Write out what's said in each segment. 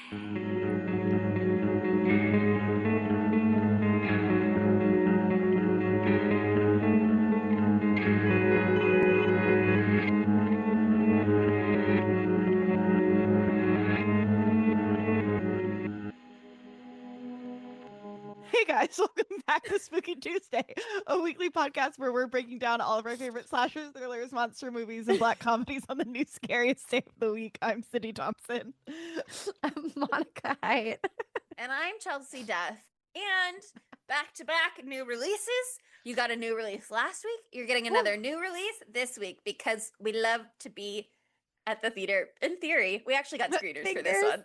Hey guys, welcome back to Spooky Tuesday, a weekly podcast where we're breaking down all of our favorite slashers, thrillers, monster movies, and black comedies on the new scariest day of the week. I'm Sydney Thompson. I'm Monica Hyatt. And I'm Chelsea Duff. And back-to-back new releases. You got a new release last week. You're getting another new release this week because we love to be at the theater. In theory, we actually got screeners for this one.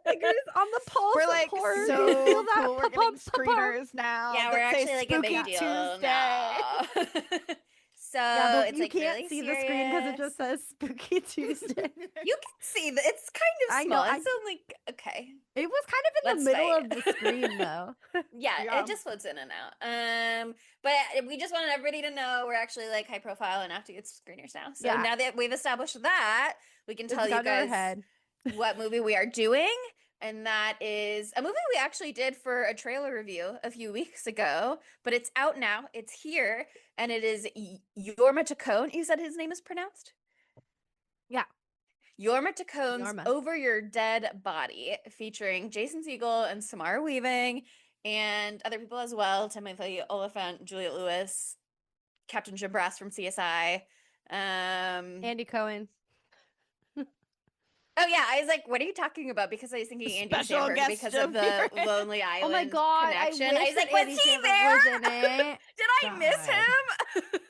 Fingers on the pulse. We're like so feel that cool. We're getting screeners now. Yeah, we're actually like a big deal now. So it's you like can't really see serious. the screen because it just says Spooky Tuesday. You can see that it's kind of small. It's only okay. It was kind of in the middle of the screen though. Yeah, it just floats in and out. But we just wanted everybody to know we're actually like high profile enough to get screeners now. So now that we've established that, we can tell you guys what movie we are doing. And that is a movie we actually did for a trailer review a few weeks ago, but it's out now. It's here, and it is Jorma Taccone. You said his name is pronounced? Yeah. Jorma Taccone's Over Your Dead Body, featuring Jason Segel and Samara Weaving, and other people as well. Timothy Oliphant, Juliette Lewis, Captain Jim Brass from CSI. Andy Cohen. Oh yeah, I was like, what are you talking about? Because I was thinking Andy Samberg because of the Lonely Island oh my God, connection. I was like, was he there? Did I miss him?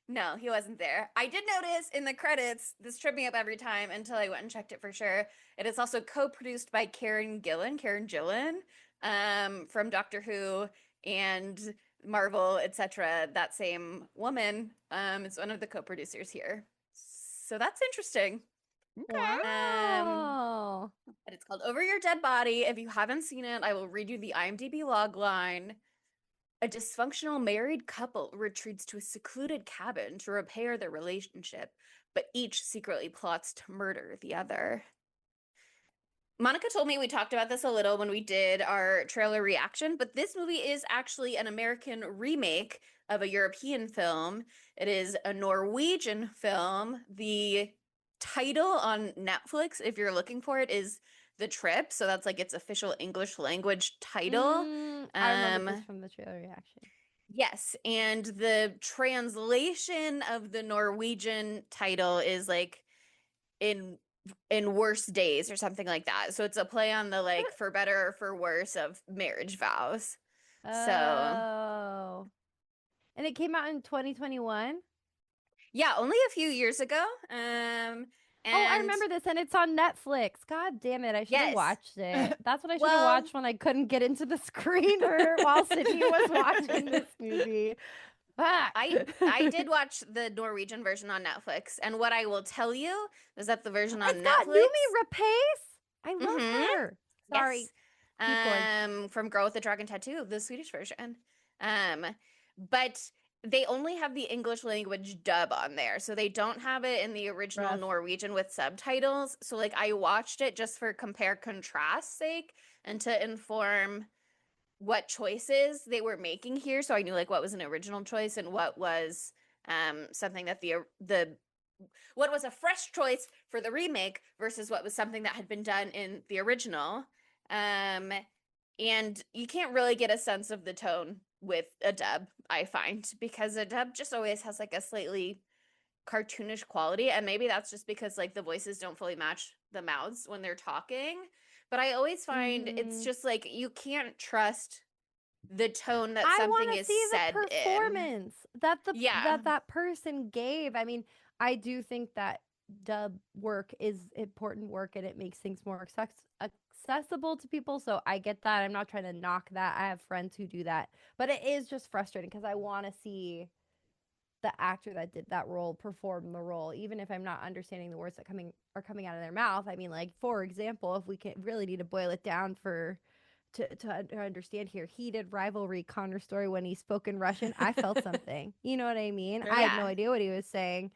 No, he wasn't there. I did notice in the credits, this tripped me up every time until I went and checked it for sure. It is also co-produced by Karen Gillan, from Doctor Who and Marvel, etc. That same woman is one of the co-producers here. So that's interesting. Okay. Wow. But it's called Over Your Dead Body. If you haven't seen it, I will read you the IMDb log line. A dysfunctional married couple retreats to a secluded cabin to repair their relationship, but each secretly plots to murder the other. Monica told me we talked about this a little when we did our trailer reaction, but this movie is actually an American remake of a European film. It is a Norwegian film. The title on Netflix, if you're looking for it, is The Trip. So that's like its official English language title. I remember this from the trailer reaction. Yes, and the translation of the Norwegian title is like in worse days or something like that. So it's a play on the like for better or for worse of marriage vows. Oh. And it came out in 2021? Yeah, only a few years ago. I remember this, and it's on Netflix. God damn it, I should have watched it. That's what I should have watched when I couldn't get into the screener while Sydney was watching this movie. I did watch the Norwegian version on Netflix, and what I will tell you is that the version on Netflix... It's got Noomi Rapace. I love her. Sorry. Yes. From Girl with the Dragon Tattoo, the Swedish version. But they only have the English language dub on there, so they don't have it in the original Norwegian with subtitles. So like I watched it just for compare contrast sake and to inform what choices they were making here, so I knew like what was an original choice and what was something that what was a fresh choice for the remake versus what was something that had been done in the original. And you can't really get a sense of the tone with a dub, I find, because a dub just always has like a slightly cartoonish quality, and maybe that's just because like the voices don't fully match the mouths when they're talking, but I always find it's just like you can't trust the tone that something is said in. I want to see the performance that person gave. I mean, I do think that dub work is important work, and it makes things more accessible to people, so I get that. I'm not trying to knock that. I have friends who do that, but it is just frustrating because I want to see the actor that did that role perform the role, even if I'm not understanding the words that are coming out of their mouth. I mean, like, for example, if we can really need to boil it down to understand here, heated rivalry Connor story when he spoke in Russian, I felt something. You know what I mean? I had no idea what he was saying,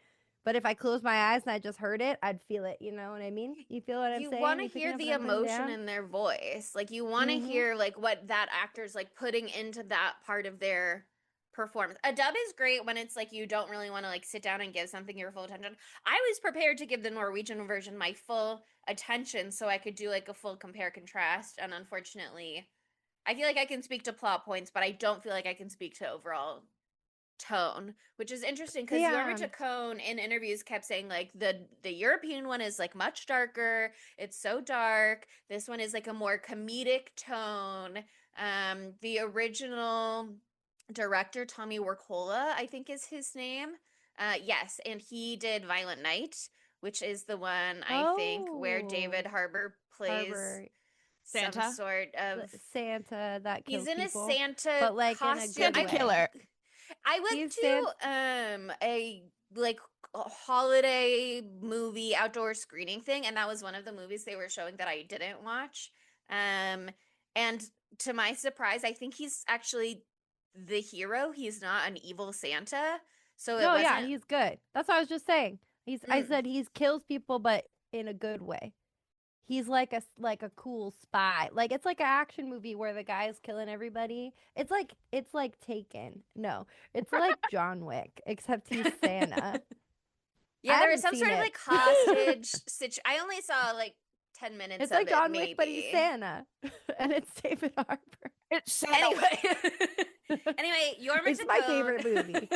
But if I close my eyes and I just heard it, I'd feel it. You know what I mean? You feel what I'm saying? You want to You picking hear up the what I'm putting emotion down? in their voice. Like you want to hear like what that actor's like putting into that part of their performance. A dub is great when it's like you don't really want to like sit down and give something your full attention. I was prepared to give the Norwegian version my full attention so I could do like a full compare contrast, and unfortunately I feel like I can speak to plot points, but I don't feel like I can speak to overall tone, which is interesting because Jorma Yeah. Taccone in interviews kept saying like the European one is like much darker. It's so dark. This one is like a more comedic tone. The original director Tommy Wirkola, I think is his name. Yes, and he did Violent Night, which is the one I think where David Harbour plays Santa? some sort of Santa that kills he's in people, a Santa but like costume. in a good Santa way. killer. I went to a like a holiday movie outdoor screening thing, and that was one of the movies they were showing that I didn't watch. And to my surprise, I think he's actually the hero. He's not an evil Santa. So it wasn't. Yeah, he's good. That's what I was just saying. I said he's kills people, but in a good way. He's like a cool spy. Like it's like an action movie where the guy's killing everybody. It's like Taken. No, it's like John Wick, except he's Santa. Yeah, there was some sort of like hostage situation. I only saw like 10 minutes it's of like it, John maybe. Wick, but he's Santa, and it's David Harbour. It's Santa. Anyway, Jorma Taccone. It's my favorite movie.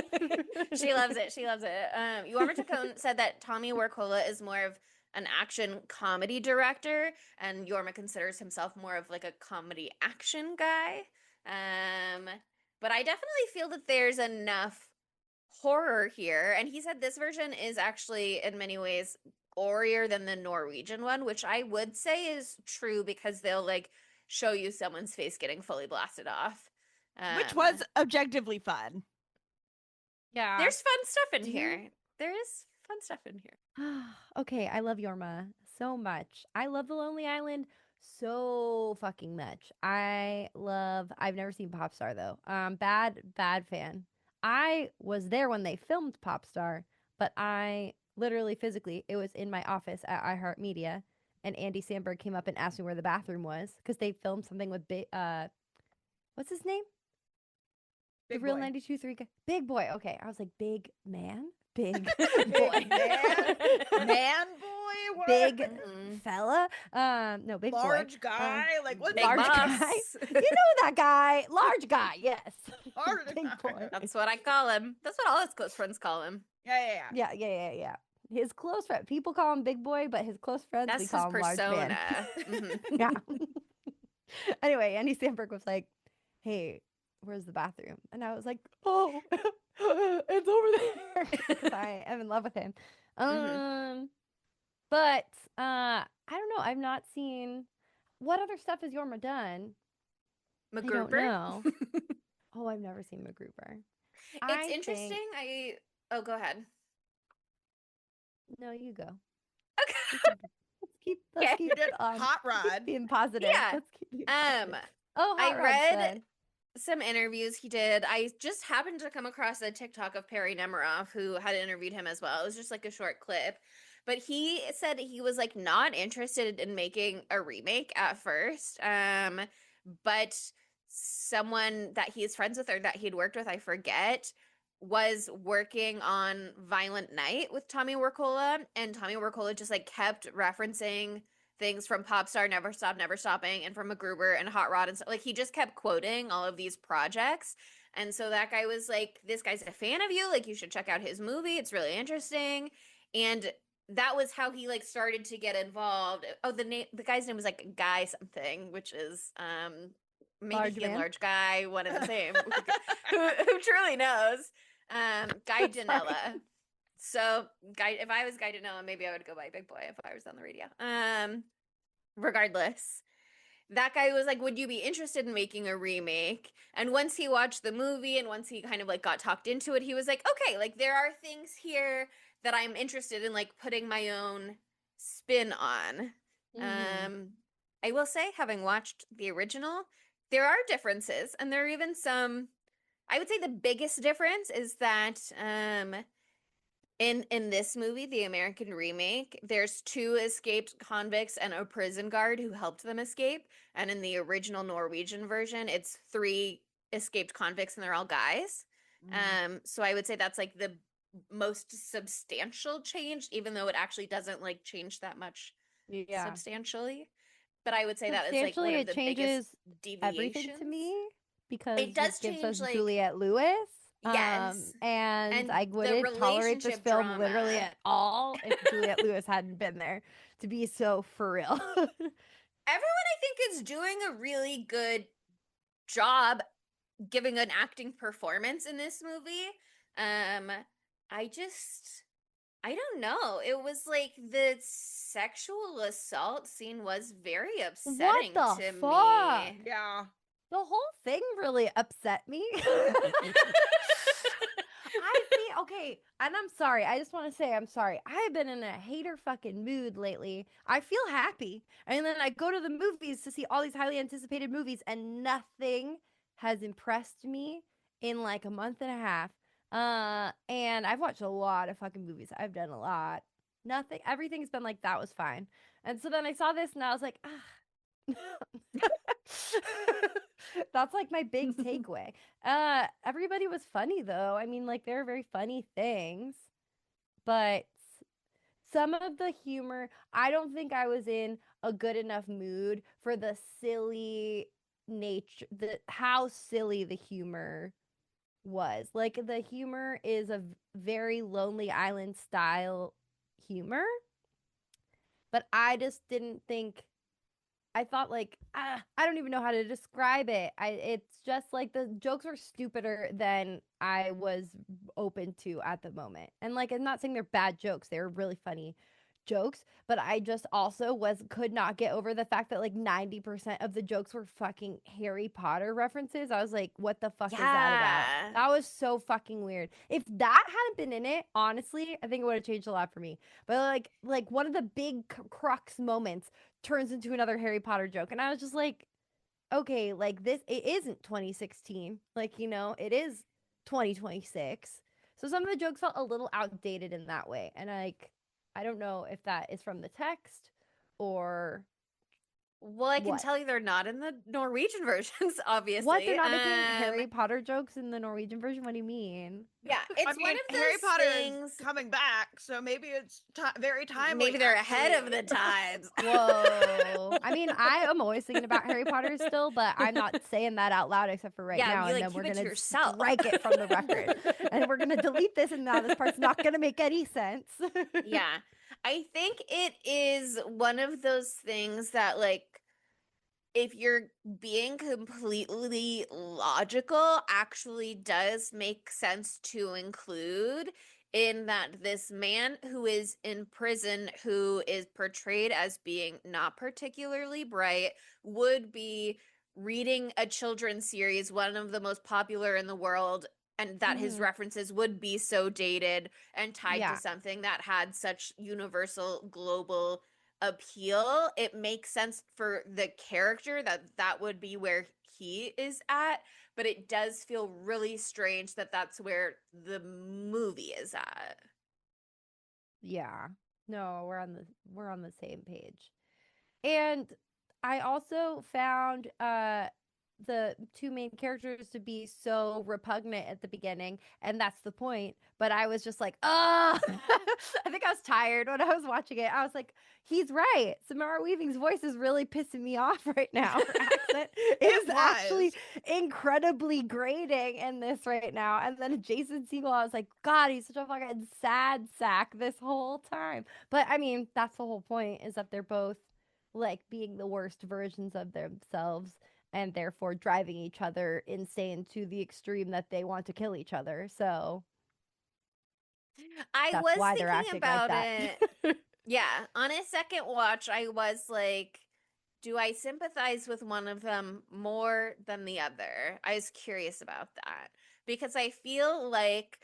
She loves it. She loves it. Jorma Taccone said that Tommy Wirkola is more of an action comedy director, and Jorma considers himself more of like a comedy action guy. But I definitely feel that there's enough horror here, and he said this version is actually in many ways gorier than the Norwegian one, which I would say is true because they'll like show you someone's face getting fully blasted off. Which was objectively fun. Yeah. There's fun stuff in here. There is fun stuff in here. Okay, I love Jorma so much. I love The Lonely Island so fucking much. I've never seen Popstar though. Bad fan. I was there when they filmed Popstar, but I literally physically, it was in my office at iHeartMedia, and Andy Samberg came up and asked me where the bathroom was because they filmed something with what's his name? Big the real boy. 92.3 guy. Big Boy. Okay, I was like, big man? Big Boy. man? Man boy? What? Big fella? No, big large boy. guy? Like what? Big Large boss. guy? You know that guy. Large guy, yes. Large Big guy. boy. That's what I call him. That's what all his close friends call him. Yeah. His close friend. People call him Big Boy, but his close friends, That's we call his him Large Man. persona. Yeah. Anyway, Andy Samberg was like, hey, where's the bathroom? And I was like, oh, it's over there. 'Cause I am in love with him. But I don't know. I've not seen what other stuff has Jorma done. I don't MacGruber? know. Oh, I've never seen MacGruber. It's interesting. Oh, go ahead. No, you go. Okay. Let's keep Hot Rod being positive. Yeah. Let's keep being positive. Oh, I Hot Rod's read good. some interviews he did. I just happened to come across a TikTok of Perry Nemiroff who had interviewed him as well. It was just like a short clip. But he said he was like not interested in making a remake at first. But someone that he's friends with or that he'd worked with, I forget, was working on Violent Night with Tommy Wirkola, and Tommy Wirkola just like kept referencing things from Popstar, Never Stop, Never Stopping, and from MacGruber and Hot Rod and stuff. Like he just kept quoting all of these projects. And so that guy was like, this guy's a fan of you. Like you should check out his movie. It's really interesting. And that was how he like started to get involved. Oh, the guy's name was like Guy something, which is maybe Large he man? and Large Guy, one and the same. who truly knows? Guy Danella. So if I was Guy Danella, maybe I would go by Big Boy if I was on the radio. Regardless, that guy was like, would you be interested in making a remake? And once he watched the movie and once he kind of like got talked into it, he was like, okay, like there are things here that I'm interested in like putting my own spin on. I will say, having watched the original, there are differences, and there are even some. I would say the biggest difference is that In this movie, the American remake, there's 2 escaped convicts and a prison guard who helped them escape. And in the original Norwegian version, it's 3 escaped convicts and they're all guys. So I would say that's like the most substantial change, even though it actually doesn't like change that much substantially. But I would say that is like one Substantially, of it the changes biggest deviations. everything to me because It does gives us change, like, Juliette Lewis. yes, And I the wouldn't tolerate this relationship film literally drama. at all if Juliette Lewis hadn't been there to be so for real. Everyone, I think, is doing a really good job giving an acting performance in this movie. I just, I don't know. It was like the sexual assault scene was very What upsetting the to fuck? me. Yeah. The whole thing really upset me. Okay, and I'm sorry. I just want to say I'm sorry. I've been in a hater fucking mood lately. I feel happy. And then I go to the movies to see all these highly anticipated movies, and nothing has impressed me in like a month and a half. And I've watched a lot of fucking movies. I've done a lot. Nothing, everything's been like, that was fine. And so then I saw this and I was like, ah. That's like my big takeaway. Everybody was funny though. I mean, like, they're very funny things, but some of the humor, I don't think I was in a good enough mood for the silly nature, the how silly the humor was. Like, the humor is a very Lonely Island style humor, but I just didn't think, I thought like, I don't even know how to describe it. It's just like the jokes were stupider than I was open to at the moment. And like, I'm not saying they're bad jokes. They're really funny jokes, but I just also could not get over the fact that like 90% of the jokes were fucking Harry Potter references. I was like, what the fuck is that about? That was so fucking weird. If that hadn't been in it, honestly, I think it would have changed a lot for me. But like one of the big crux moments turns into another Harry Potter joke. And I was just like, okay, like this, it isn't 2016. Like, it is 2026. So some of the jokes felt a little outdated in that way. And I don't know if that is from the text or Well, I can tell you they're not in the Norwegian versions, obviously. What? They're not making Harry Potter jokes in the Norwegian version? What do you mean? Yeah, it's one of those Harry Potter things. is coming back, so maybe it's very timely. Maybe they're ahead of the times. Whoa. I mean, I am always thinking about Harry Potter still, but I'm not saying that out loud except for now. You, and like, then we're keep it to going to yourself. strike it from the record. And we're going to delete this, and now this part's not going to make any sense. Yeah. I think it is one of those things that, like, if you're being completely logical, actually does make sense to include, in that this man who is in prison, who is portrayed as being not particularly bright, would be reading a children's series, one of the most popular in the world, and that his references would be so dated and tied to something that had such universal global appeal. It makes sense for the character that would be where he is at, but it does feel really strange that that's where the movie is at. Yeah. No, we're on the same page. And I also found the two main characters to be so repugnant at the beginning, and that's the point. But I was just like, I think I was tired when I was watching it. I was like, he's right. Samara Weaving's voice is really pissing me off right now. Her accent is actually incredibly grating in this right now. And then Jason Segel, I was like, God, he's such a fucking sad sack this whole time. But I mean, that's the whole point, is that they're both like being the worst versions of themselves, and therefore driving each other insane to the extreme that they want to kill each other. So I was why they're thinking acting about like it. Yeah, on a second watch, I was like, do I sympathize with one of them more than the other? I was curious about that because I feel like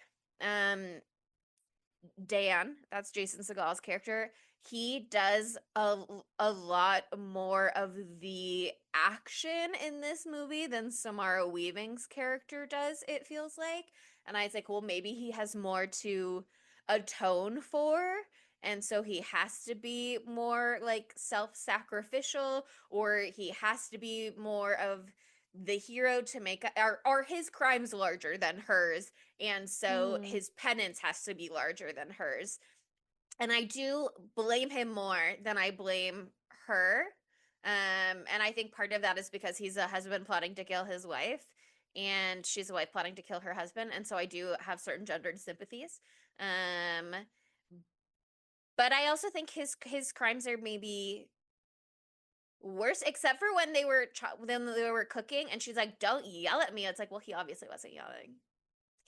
Dan, that's Jason Segel's character, he does a lot more of the action in this movie than Samara Weaving's character does, it feels like. And I was like, well, maybe he has more to atone for. And so he has to be more like self-sacrificial, or he has to be more of the hero to make are his crimes larger than hers, and so his penance has to be larger than hers. And I do blame him more than I blame her. And I think part of that is because he's a husband plotting to kill his wife, and she's a wife plotting to kill her husband, and so I do have certain gendered sympathies. But I also think his crimes are maybe worse, except for when they were cooking, and she's like, "Don't yell at me." It's like, well, he obviously wasn't yelling.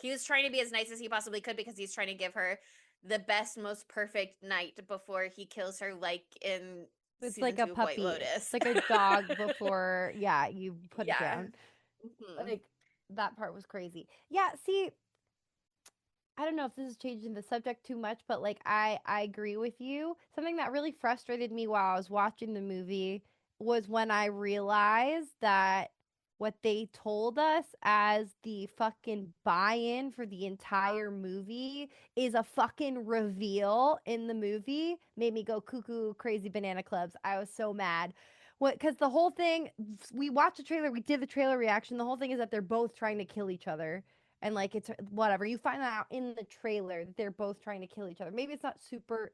He was trying to be as nice as he possibly could because he's trying to give her the best, most perfect night before he kills her, like in it's season like a 2 of puppy. White Lotus. It's like a dog before, you put it down. Mm-hmm. Like, that part was crazy. Yeah, see, I don't know if this is changing the subject too much, but like I agree with you. Something that really frustrated me while I was watching the movie was when I realized that what they told us as the fucking buy-in for the entire movie is a fucking reveal in the movie. Made me go cuckoo crazy banana clubs. I was so mad. What? Because the whole thing, we watched the trailer, we did the trailer reaction. The whole thing is that they're both trying to kill each other. And like, it's whatever. You find that out in the trailer that they're both trying to kill each other. Maybe it's not super,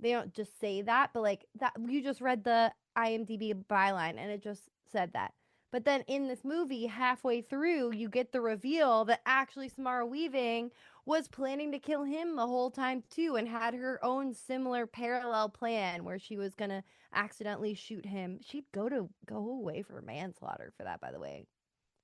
they don't just say that, but like that, you just read the IMDb byline and it just said that. But then in this movie, halfway through, you get the reveal that actually Samara Weaving was planning to kill him the whole time too, and had her own similar parallel plan where she was gonna accidentally shoot him. She'd go away for manslaughter for that, by the way.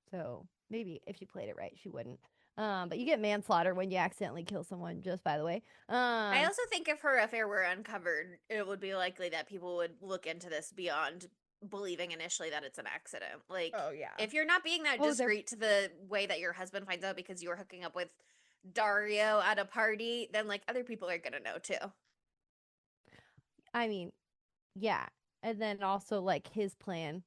So maybe if she played it right, she wouldn't. But you get manslaughter when you accidentally kill someone, just by the way. I also think if her affair were uncovered, it would be likely that people would look into this beyond believing initially that it's an accident. Like, Oh, yeah. if you're not being that discreet to the way that your husband finds out because you were hooking up with Dario at a party, then like other people are gonna know too. I mean, yeah. And then also like his plan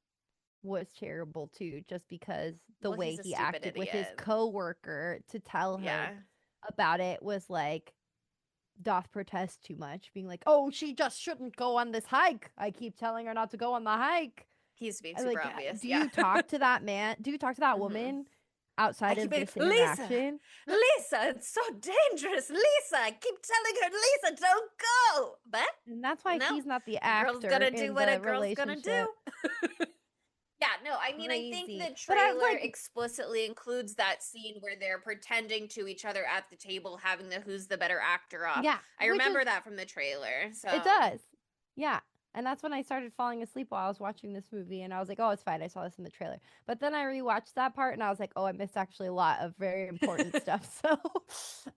was terrible too, just because the way he acted with his coworker to tell her about it was like, doth protest too much, being like, oh, she just shouldn't go on this hike. I keep telling her not to go on the hike. He's being super obvious. Do you talk to that man? Do you talk to that woman outside of this interaction? Lisa, it's so dangerous. Lisa, I keep telling her, Lisa, don't go. But and that's why he's not the actor. Girl's gonna do what a girl's gonna do. Yeah, no, I mean, Crazy. I think the trailer explicitly includes that scene where they're pretending to each other at the table, having the who's the better actor off. Yeah, I remember that from the trailer. So it does. Yeah. And that's when I started falling asleep while I was watching this movie. And I was like, oh, it's fine. I saw this in the trailer. But then I rewatched that part and I was like, oh, I missed actually a lot of very important stuff. So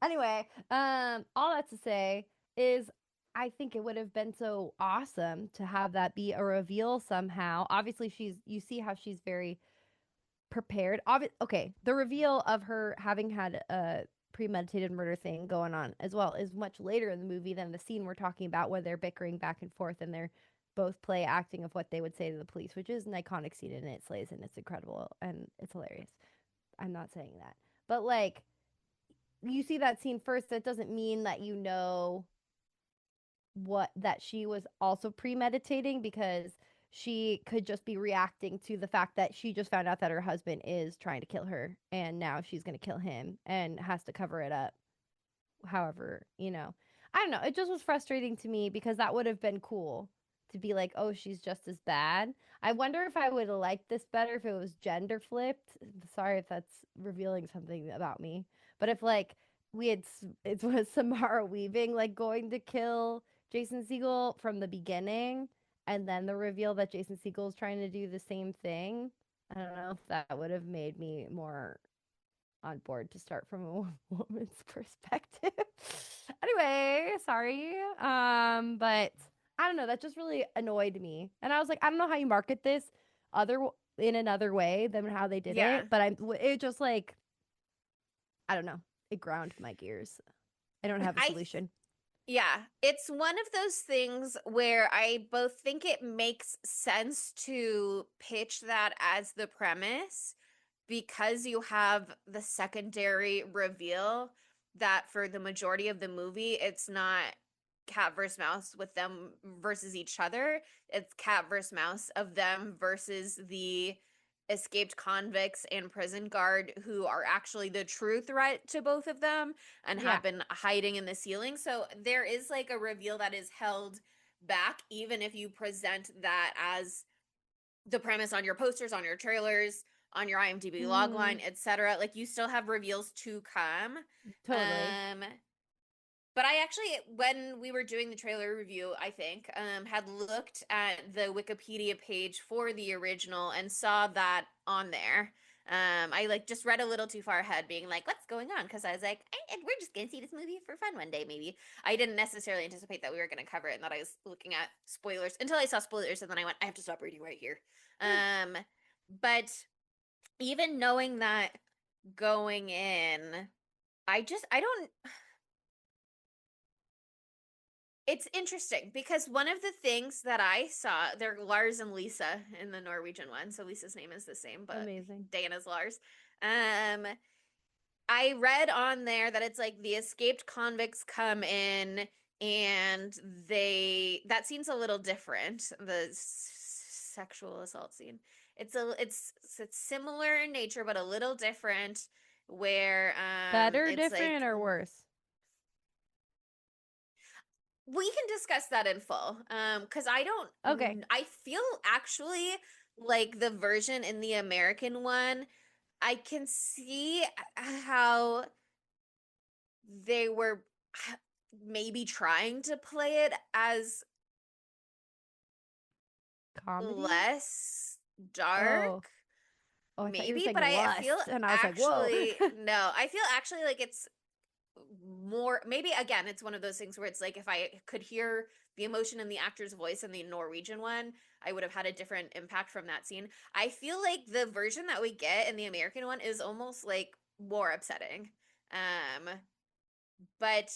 anyway, all that to say is I think it would have been so awesome to have that be a reveal somehow. Obviously, you see how she's very prepared. Okay, the reveal of her having had a premeditated murder thing going on as well is much later in the movie than the scene we're talking about where they're bickering back and forth and they're both play acting of what they would say to the police, which is an iconic scene and it slays and it's incredible and it's hilarious. I'm not saying that. But like, you see that scene first, that doesn't mean that you know that she was also premeditating, because she could just be reacting to the fact that she just found out that her husband is trying to kill her and now she's going to kill him and has to cover it up. However, I don't know. It just was frustrating to me because that would have been cool to be like, oh, she's just as bad. I wonder if I would have liked this better if it was gender flipped. Sorry if that's revealing something about me. But if like it was Samara Weaving like going to kill Jason Segel from the beginning, and then the reveal that Jason Segel is trying to do the same thing, I don't know if that would have made me more on board to start from a woman's perspective. Anyway, sorry. But I don't know, that just really annoyed me. And I was like, I don't know how you market this in another way than how they did it, but it just like, I don't know. It ground my gears. I don't have a solution. Yeah, it's one of those things where I both think it makes sense to pitch that as the premise because you have the secondary reveal, that for the majority of the movie, it's not cat versus mouse with them versus each other. It's cat versus mouse of them versus the escaped convicts and prison guard who are actually the true threat to both of them and have been hiding in the ceiling. So there is like a reveal that is held back, even if you present that as the premise on your posters, on your trailers, on your IMDb logline, etc. Like you still have reveals to come. Totally. But I actually, when we were doing the trailer review, I think, had looked at the Wikipedia page for the original and saw that on there. I like just read a little too far ahead, being like, "What's going on?" Because I was like, "We're just gonna see this movie for fun one day, maybe." I didn't necessarily anticipate that we were gonna cover it, and that I was looking at spoilers until I saw spoilers, and then I went, "I have to stop reading right here." But even knowing that going in, I don't. It's interesting because one of the things that I saw, they're Lars and Lisa in the Norwegian one. So Lisa's name is the same, but Amazing. Dana's Lars. I read on there that it's like the escaped convicts come in and that scene's a little different. The sexual assault scene. It's similar in nature, but a little different where better, it's different, like, or worse? we can discuss that in full. Because I feel actually like the version in the American one, I can see how they were maybe trying to play it as Comedy? less dark. Oh, I maybe, thought you were but saying I lust, feel and I was actually like, whoa. no, I feel actually like it's more, maybe again it's one of those things where it's like if I could hear the emotion in the actor's voice in the Norwegian one, I would have had a different impact from that scene. I feel like the version that we get in the American one is almost like more upsetting. But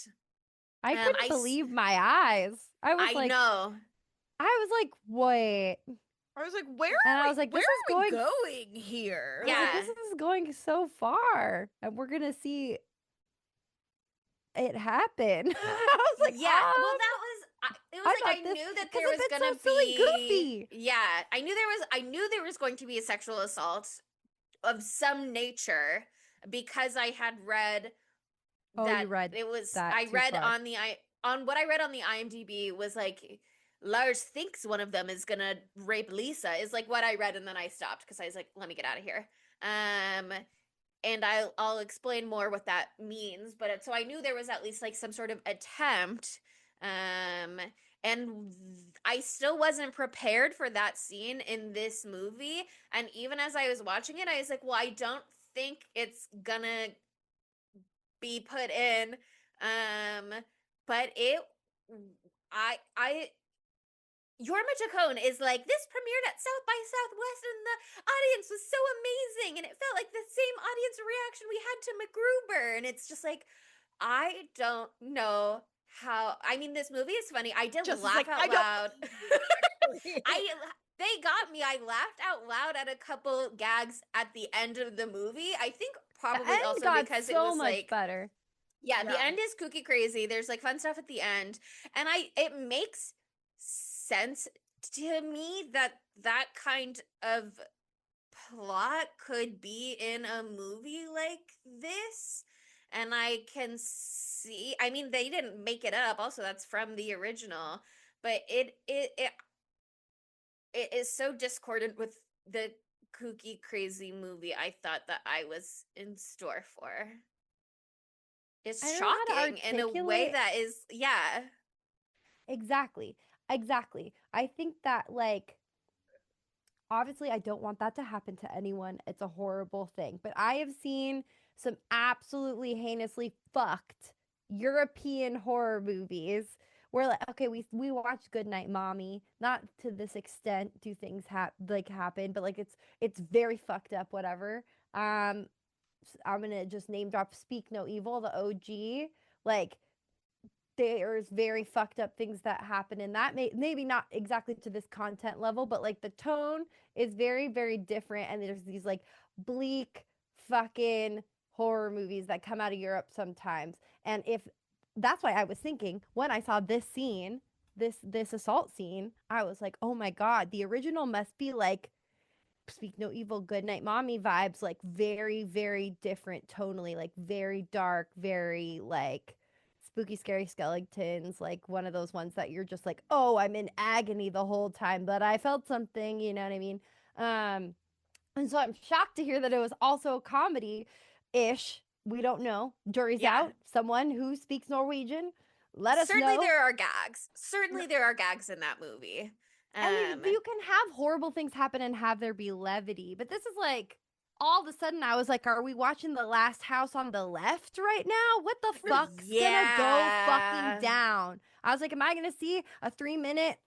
I couldn't believe my eyes. I was like, know. I was like, wait. I was like, where And are I was like, where this is are we going going here? I was like, this is going so far, and we're gonna see it happen. I was like, well, that was it was like I knew that there was gonna silly, be goofy. yeah, I knew there was going to be a sexual assault of some nature because I had read that you read it was that I too read far. on what I read on the IMDb was like Lars thinks one of them is gonna rape Lisa is like what I read, and then I stopped because I was like, let me get out of here. And I'll explain more what that means, but so I knew there was at least like some sort of attempt. And I still wasn't prepared for that scene in this movie. And even as I was watching it, I was like, well, I don't think it's gonna be put in. But Jorma Taccone is like, this premiered at South by Southwest and the audience was so amazing and it felt like the same audience reaction we had to MacGruber. And it's just like, I don't know how. I mean, this movie is funny. I did laugh out loud. They got me. I laughed out loud at a couple gags at the end of the movie. I think probably also because it was much like better. Yeah, the end is kooky crazy. There's like fun stuff at the end, and it makes sense to me that kind of plot could be in a movie like this. And I can see, I mean, they didn't make it up. Also, that's from the original, but it is so discordant with the kooky crazy movie I thought that I was in store for. It's shocking in a way that is, yeah. Exactly. I think that, like, obviously I don't want that to happen to anyone. It's a horrible thing. But I have seen some absolutely heinously fucked European horror movies where, like, okay, we watched Goodnight Mommy. Not to this extent do things happen, but like it's very fucked up, whatever. I'm gonna just name drop Speak No Evil, the OG. Like, there's very fucked up things that happen in that, maybe not exactly to this content level, but like the tone is very, very different, and there's these like bleak fucking horror movies that come out of Europe sometimes. And if that's why I was thinking when I saw this scene, this assault scene, I was like, oh my God, the original must be like Speak No Evil, Good Night Mommy vibes, like very, very different tonally, like very dark, very like spooky, scary skeletons, like one of those ones that you're just like, oh, I'm in agony the whole time, but I felt something, you know what I mean? And so I'm shocked to hear that it was also a comedy ish. We don't know. Jury's out. Someone who speaks Norwegian, let us Certainly know. there are gags. Certainly there are gags in that movie. I mean, you can have horrible things happen and have there be levity, but this is like all of a sudden I was like, are we watching The Last House on the Left right now? What the fuck's gonna go fucking down? I was like, am I gonna see a 3-minute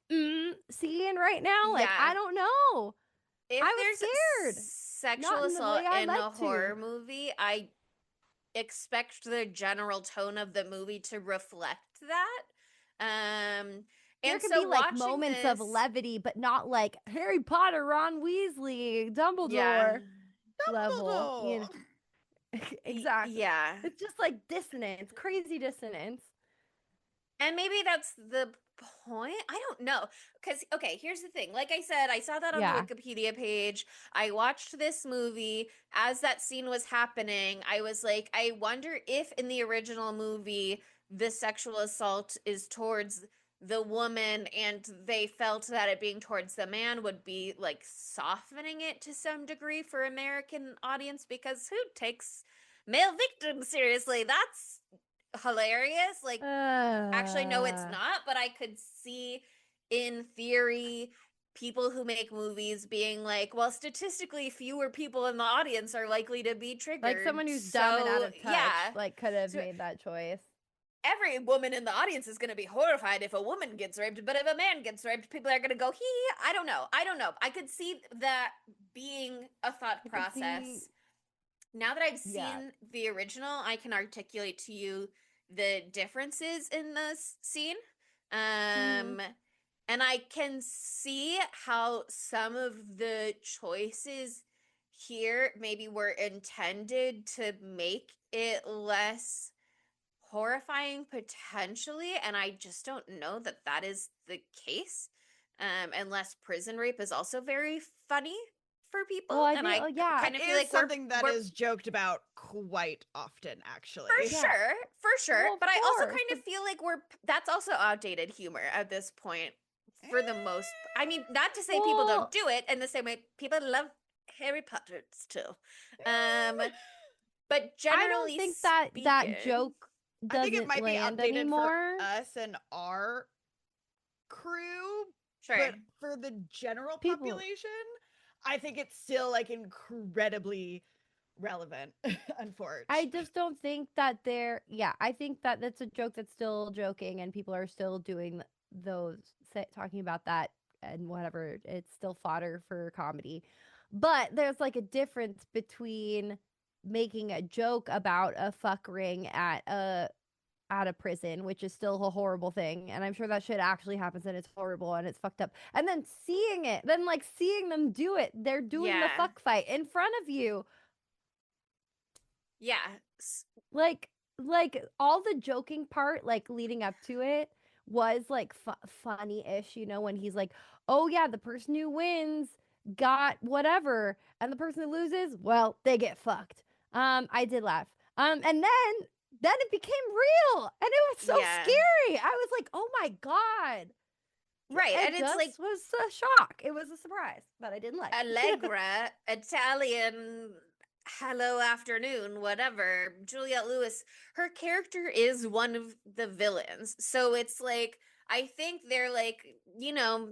scene right now? Like, I don't know. If I was there's scared. sexual assault in a horror movie, I expect the general tone of the movie to reflect that. There could be like moments of levity, but not like Harry Potter, Ron Weasley, Dumbledore level. You know? Exactly. Yeah. It's just like dissonance, crazy dissonance. And maybe that's the point. I don't know. Because, okay, here's the thing. Like I said, I saw that on the Wikipedia page. I watched this movie. As that scene was happening, I was like, I wonder if in the original movie, the sexual assault is towards the woman and they felt that it being towards the man would be like softening it to some degree for American audience, because who takes male victims seriously? That's hilarious. Like, actually, no, it's not, but I could see in theory people who make movies being like, well, statistically fewer people in the audience are likely to be triggered. Like someone who's dumb and out of touch, like could have made that choice. Every woman in the audience is going to be horrified if a woman gets raped, but if a man gets raped, people are going to go, I don't know. I could see that being a thought process. Now that I've seen the original, I can articulate to you the differences in this scene. And I can see how some of the choices here maybe were intended to make it less horrifying potentially, and I just don't know that that is the case, unless prison rape is also very funny for people. Well, and I kind of feel like something that is joked about quite often, actually. For sure. Well, but I also kind of feel like that's also outdated humor at this point for the most. I mean, not to say people don't do it in the same way people love Harry Potter still, but generally, I don't think that joke doesn't I think it might be outdated anymore for us and our crew, sure. But for the general population, I think it's still like incredibly relevant. Unfortunately, I just don't think that I think that that's a joke that's still joking, and people are still doing those, talking about that and whatever. It's still fodder for comedy, but there's like a difference between making a joke about a fuck ring at a prison, which is still a horrible thing, and I'm sure that shit actually happens and it's horrible and it's fucked up, and then seeing them do it, they're doing the fuck fight in front of you. Like all the joking part, like leading up to it, was like funny-ish, you know, when he's like, oh yeah, the person who wins got whatever, and the person who loses, well, they get fucked. I did laugh. And then it became real, and it was so scary. I was like, oh my God. Right. And it's like, was a shock. It was a surprise, but I didn't like Allegra, Italian, hello afternoon, whatever. Juliette Lewis, her character is one of the villains. So it's like, I think they're like, you know,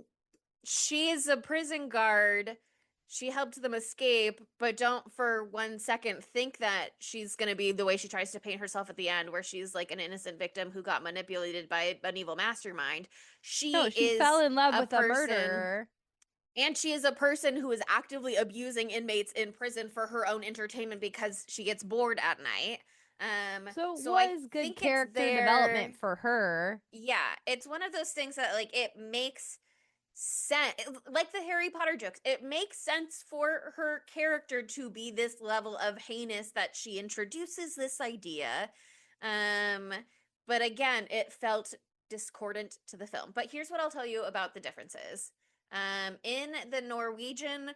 she is a prison guard. She helped them escape, but don't for 1 second think that she's going to be the way she tries to paint herself at the end, where she's like an innocent victim who got manipulated by an evil mastermind. She fell in love with a murderer. And she is a person who is actively abusing inmates in prison for her own entertainment because she gets bored at night. So it was good character development for her. Yeah, it's one of those things that like it makes sense sense, like the Harry Potter jokes. It makes sense for her character to be this level of heinous that she introduces this idea. But again, it felt discordant to the film. But here's what I'll tell you about the differences. In the Norwegian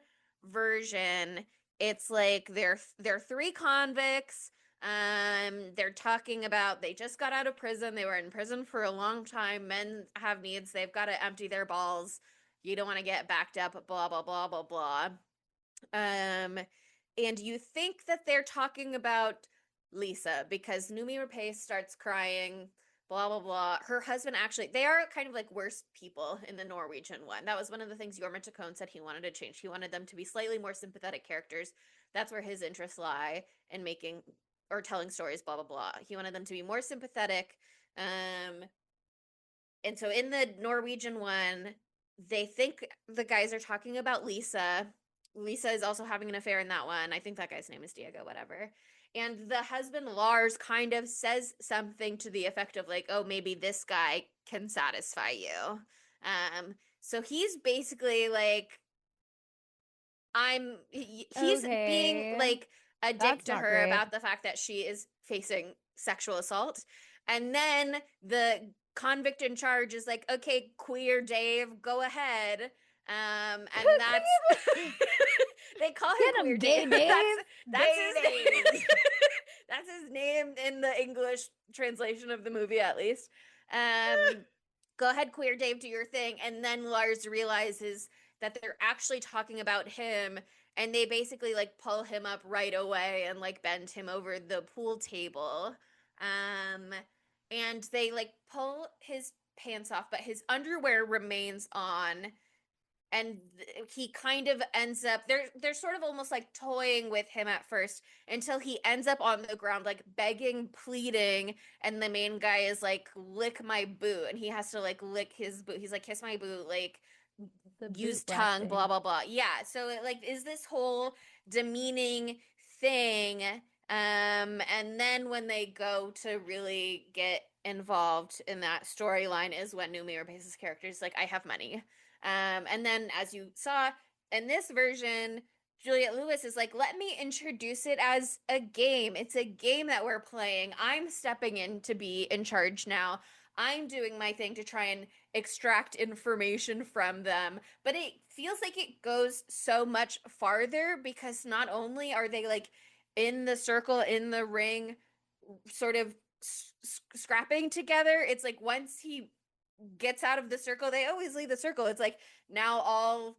version, it's like they're three convicts. They're talking about they just got out of prison. They were in prison for a long time. Men have needs. They've got to empty their balls. You don't want to get backed up, blah, blah, blah, blah, blah. And you think that they're talking about Lisa because Noomi Rapace starts crying, blah, blah, blah. Her husband actually, they are kind of like worse people in the Norwegian one. That was one of the things Jorma Taccone said he wanted to change. He wanted them to be slightly more sympathetic characters. That's where his interests lie in making or telling stories, blah, blah, blah. He wanted them to be more sympathetic. And so in the Norwegian one, they think the guys are talking about Lisa. Lisa is also having an affair in that one. I think that guy's name is Diego, whatever. And the husband, Lars, kind of says something to the effect of like, oh, maybe this guy can satisfy you. So he's basically like, he's being like a dick to her about the fact that she is facing sexual assault. And then the convict in charge is like, okay, queer Dave, go ahead. And that's they call him Queer Dave. That's his name. That's his name in the English translation of the movie, at least. Go ahead, Queer Dave, do your thing. And then Lars realizes that they're actually talking about him, and they basically like pull him up right away and like bend him over the pool table. And they like pull his pants off, but his underwear remains on. And he kind of ends up they're sort of almost like toying with him at first until he ends up on the ground like begging, pleading, and the main guy is like, lick my boot, and he has to like lick his boot. He's like, kiss my boot, like use tongue, blah blah blah. Yeah, so it like is this whole demeaning thing. And then when they go to really get involved in that storyline is when Noomi Rapace's character is like, I have money. And then as you saw in this version, Juliette Lewis is like, let me introduce it as a game. It's a game that we're playing. I'm stepping in to be in charge now. I'm doing my thing to try and extract information from them. But it feels like it goes so much farther because not only are they like in the circle, in the ring, sort of scrapping together, it's like once he gets out of the circle, they always leave the circle. It's like now all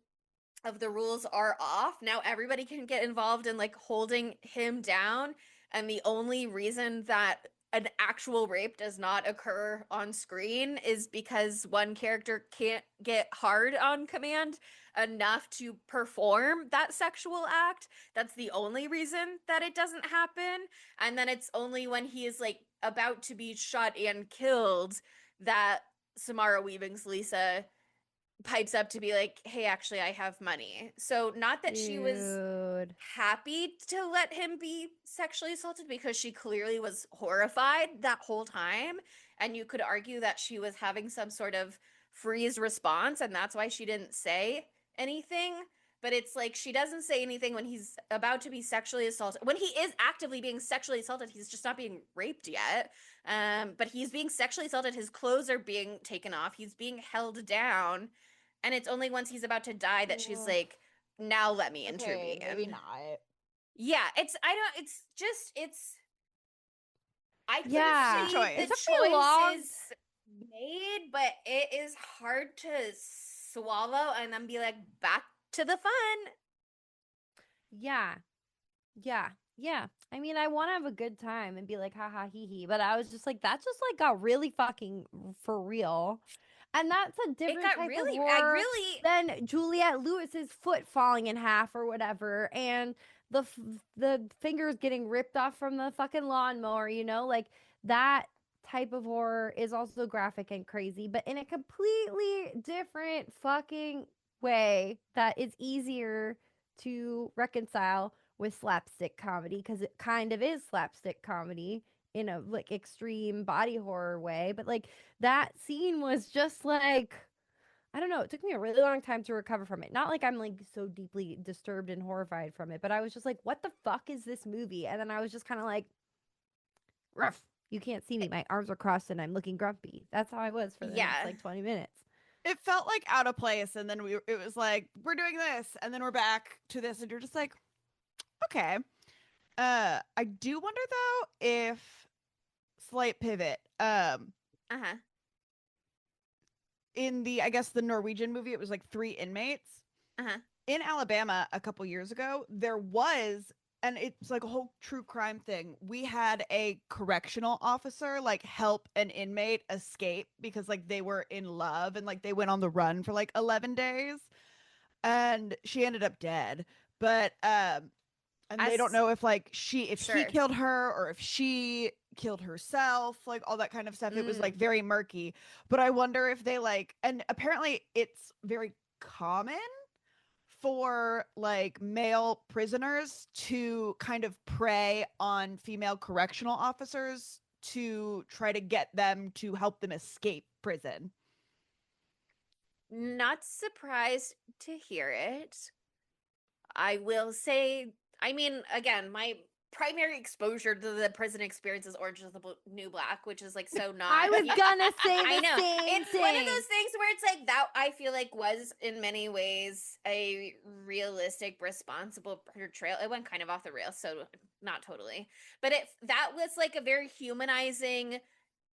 of the rules are off. Now everybody can get involved in like holding him down. And the only reason that an actual rape does not occur on screen is because one character can't get hard on command enough to perform that sexual act. That's the only reason that it doesn't happen. And then it's only when he is like about to be shot and killed that Samara Weaving's Lisa pipes up to be like, hey, actually, I have money. So not that she was happy to let him be sexually assaulted because she clearly was horrified that whole time. And you could argue that she was having some sort of freeze response and that's why she didn't say anything. But it's like she doesn't say anything when he's about to be sexually assaulted. When he is actively being sexually assaulted, he's just not being raped yet. But he's being sexually assaulted. His clothes are being taken off. He's being held down. And it's only once he's about to die that she's like, now let me intervene. Maybe not. Yeah, I couldn't see the choices made, but it is hard to swallow and then be like, back to the fun. Yeah. I mean, I want to have a good time and be like, haha, hee hee. But I was just like, that just like got really fucking for real. And that's a different type of horror than Juliette Lewis's foot falling in half or whatever. And the fingers getting ripped off from the fucking lawnmower, you know? Like that type of horror is also graphic and crazy, but in a completely different fucking way that is easier to reconcile with slapstick comedy, because it kind of is slapstick comedy in a like extreme body horror way. But like that scene was just like, I don't know. It took me a really long time to recover from it. Not like I'm like so deeply disturbed and horrified from it, but I was just like, what the fuck is this movie? And then I was just kind of like, rough. You can't see me. My arms are crossed and I'm looking grumpy. That's how I was for the next like 20 minutes. It felt like out of place, and then it was like, we're doing this, and then we're back to this, and you're just like, okay. I do wonder though if slight pivot. In the, I guess, the Norwegian movie, it was like 3 inmates. In Alabama a couple years ago, there was, and it's like a whole true crime thing. We had a correctional officer like help an inmate escape because like they were in love and like they went on the run for like 11 days, and she ended up dead. But and they don't know if like he killed her or if she killed herself, like all that kind of stuff. It was like very murky. But I wonder if they like, and apparently it's very common for like male prisoners to kind of prey on female correctional officers to try to get them to help them escape prison. Not surprised to hear it. I will say, I mean, again, my primary exposure to the prison experience is Orange is the New Black, which is like so not. I was gonna say the I know. same It's thing. one of those things where it's like that. I feel like was in many ways a realistic, responsible portrayal. It went kind of off the rails, so not totally, but that was like a very humanizing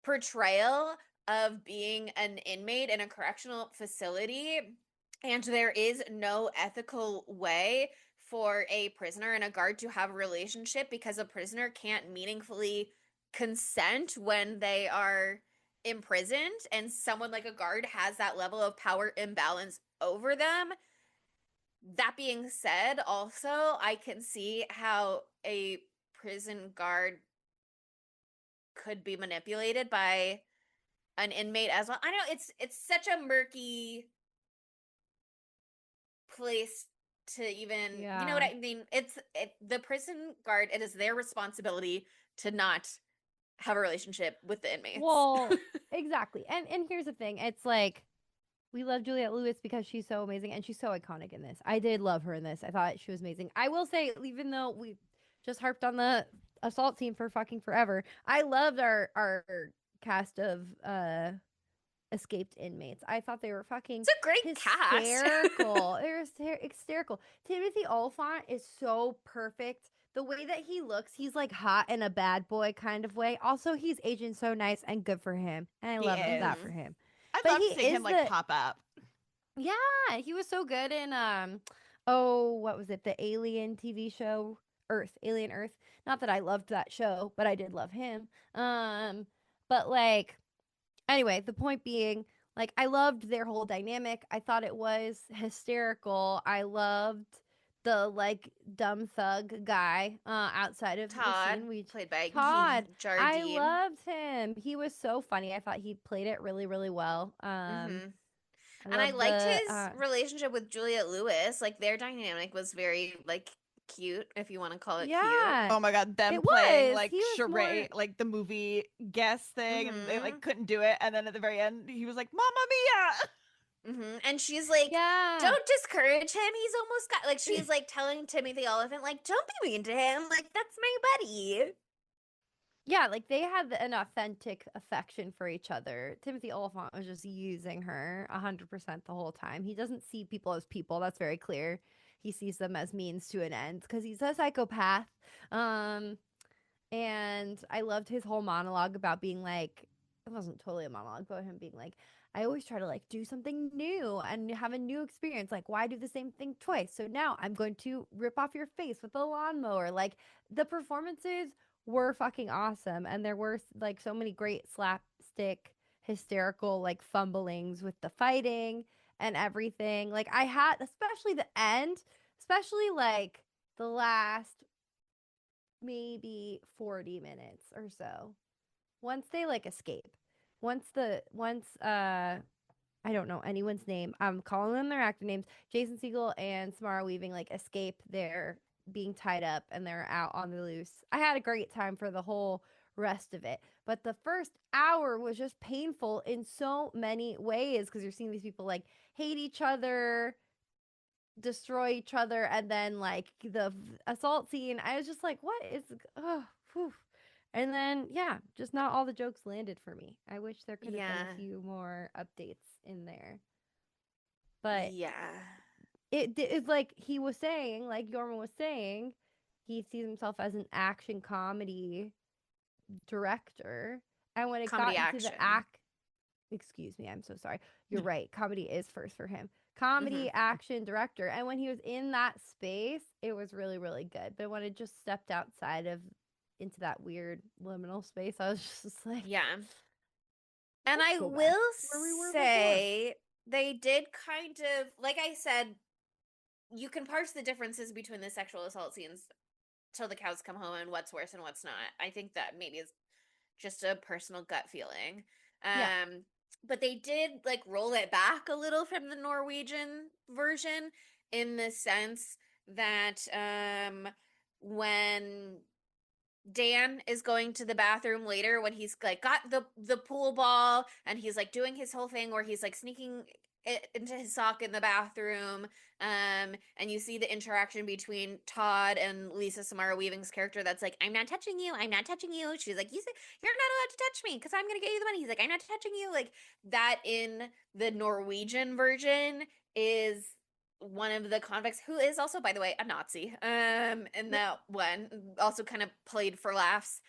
portrayal of being an inmate in a correctional facility, and there is no ethical way for a prisoner and a guard to have a relationship because a prisoner can't meaningfully consent when they are imprisoned, and someone like a guard has that level of power imbalance over them. That being said, also, I can see how a prison guard could be manipulated by an inmate as well. I know it's such a murky place to even, you know what I mean? The prison guard, it is their responsibility to not have a relationship with the inmates. Well, exactly. And here's the thing. It's like, we love Juliette Lewis because she's so amazing and she's so iconic in this. I did love her in this. I thought she was amazing. I will say, even though we just harped on the assault scene for fucking forever, I loved our cast of escaped inmates. I thought they were fucking it's a great hysterical. They were hysterical. Timothy Olyphant is so perfect. The way that he looks, he's like hot in a bad boy kind of way. Also, he's aging so nice and good for him. And I love that for him. I'd love to see him like pop up. Yeah, he was so good in what was it? The Alien TV show, Alien Earth. Not that I loved that show, but I did love him. But like, anyway, the point being, like, I loved their whole dynamic. I thought it was hysterical. I loved the like dumb thug guy outside of Todd, the scene. We played by Todd. Jardine. I loved him. He was so funny. I thought he played it really, really well. And I liked his relationship with Juliette Lewis. Like, their dynamic was very like cute, if you want to call it cute. Oh my god, them playing like charade, like the movie guest thing, and they like couldn't do it, and then at the very end he was like, "Mamma mia!" And she's like, don't discourage him. He's almost got, like, she's like telling Timothy Olyphant, like, don't be mean to him. Like, that's my buddy. Yeah, like they had an authentic affection for each other. Timothy Olyphant was just using her 100% the whole time. He doesn't see people as people. That's very clear. He sees them as means to an end because he's a psychopath. And I loved his whole monologue about being like, it wasn't totally a monologue, but him being like, I always try to like do something new and have a new experience. Like, why do the same thing twice? So now I'm going to rip off your face with a lawnmower. Like, the performances were fucking awesome. And there were like so many great slapstick, hysterical, like fumblings with the fighting and everything. Like, I had, especially the end, especially like the last maybe 40 minutes or so. Once they like escape. Once I don't know anyone's name. I'm calling them their actor names. Jason Segel and Samara Weaving like escape. They're being tied up and they're out on the loose. I had a great time for the whole rest of it. But the first hour was just painful in so many ways because you're seeing these people like hate each other, destroy each other, and then like the assault scene, I was just like, what is whew. And then just not all the jokes landed for me. I wish there could have been a few more updates in there. But it's like he was saying, like Jorma was saying, he sees himself as an action comedy director. And when it comedy got into action. the excuse me, I'm so sorry. You're right. Comedy is first for him. Comedy action director. And when he was in that space, it was really, really good. But when it just stepped outside of into that weird liminal space, I was just like, and I will say they did kind of, like I said, you can parse the differences between the sexual assault scenes till the cows come home and what's worse and what's not. I think that maybe is just a personal gut feeling. But they did like roll it back a little from the Norwegian version in the sense that when Dan is going to the bathroom later, when he's like got the pool ball and he's like doing his whole thing where he's like sneaking it into his sock in the bathroom, and you see the interaction between Todd and Lisa Samara Weaving's character that's like, I'm not touching you, I'm not touching you. She's like, you're not allowed to touch me because I'm gonna get you the money. He's like, I'm not touching you. Like that in the Norwegian version is one of the convicts, who is also, by the way, a Nazi, in that one, also kind of played for laughs.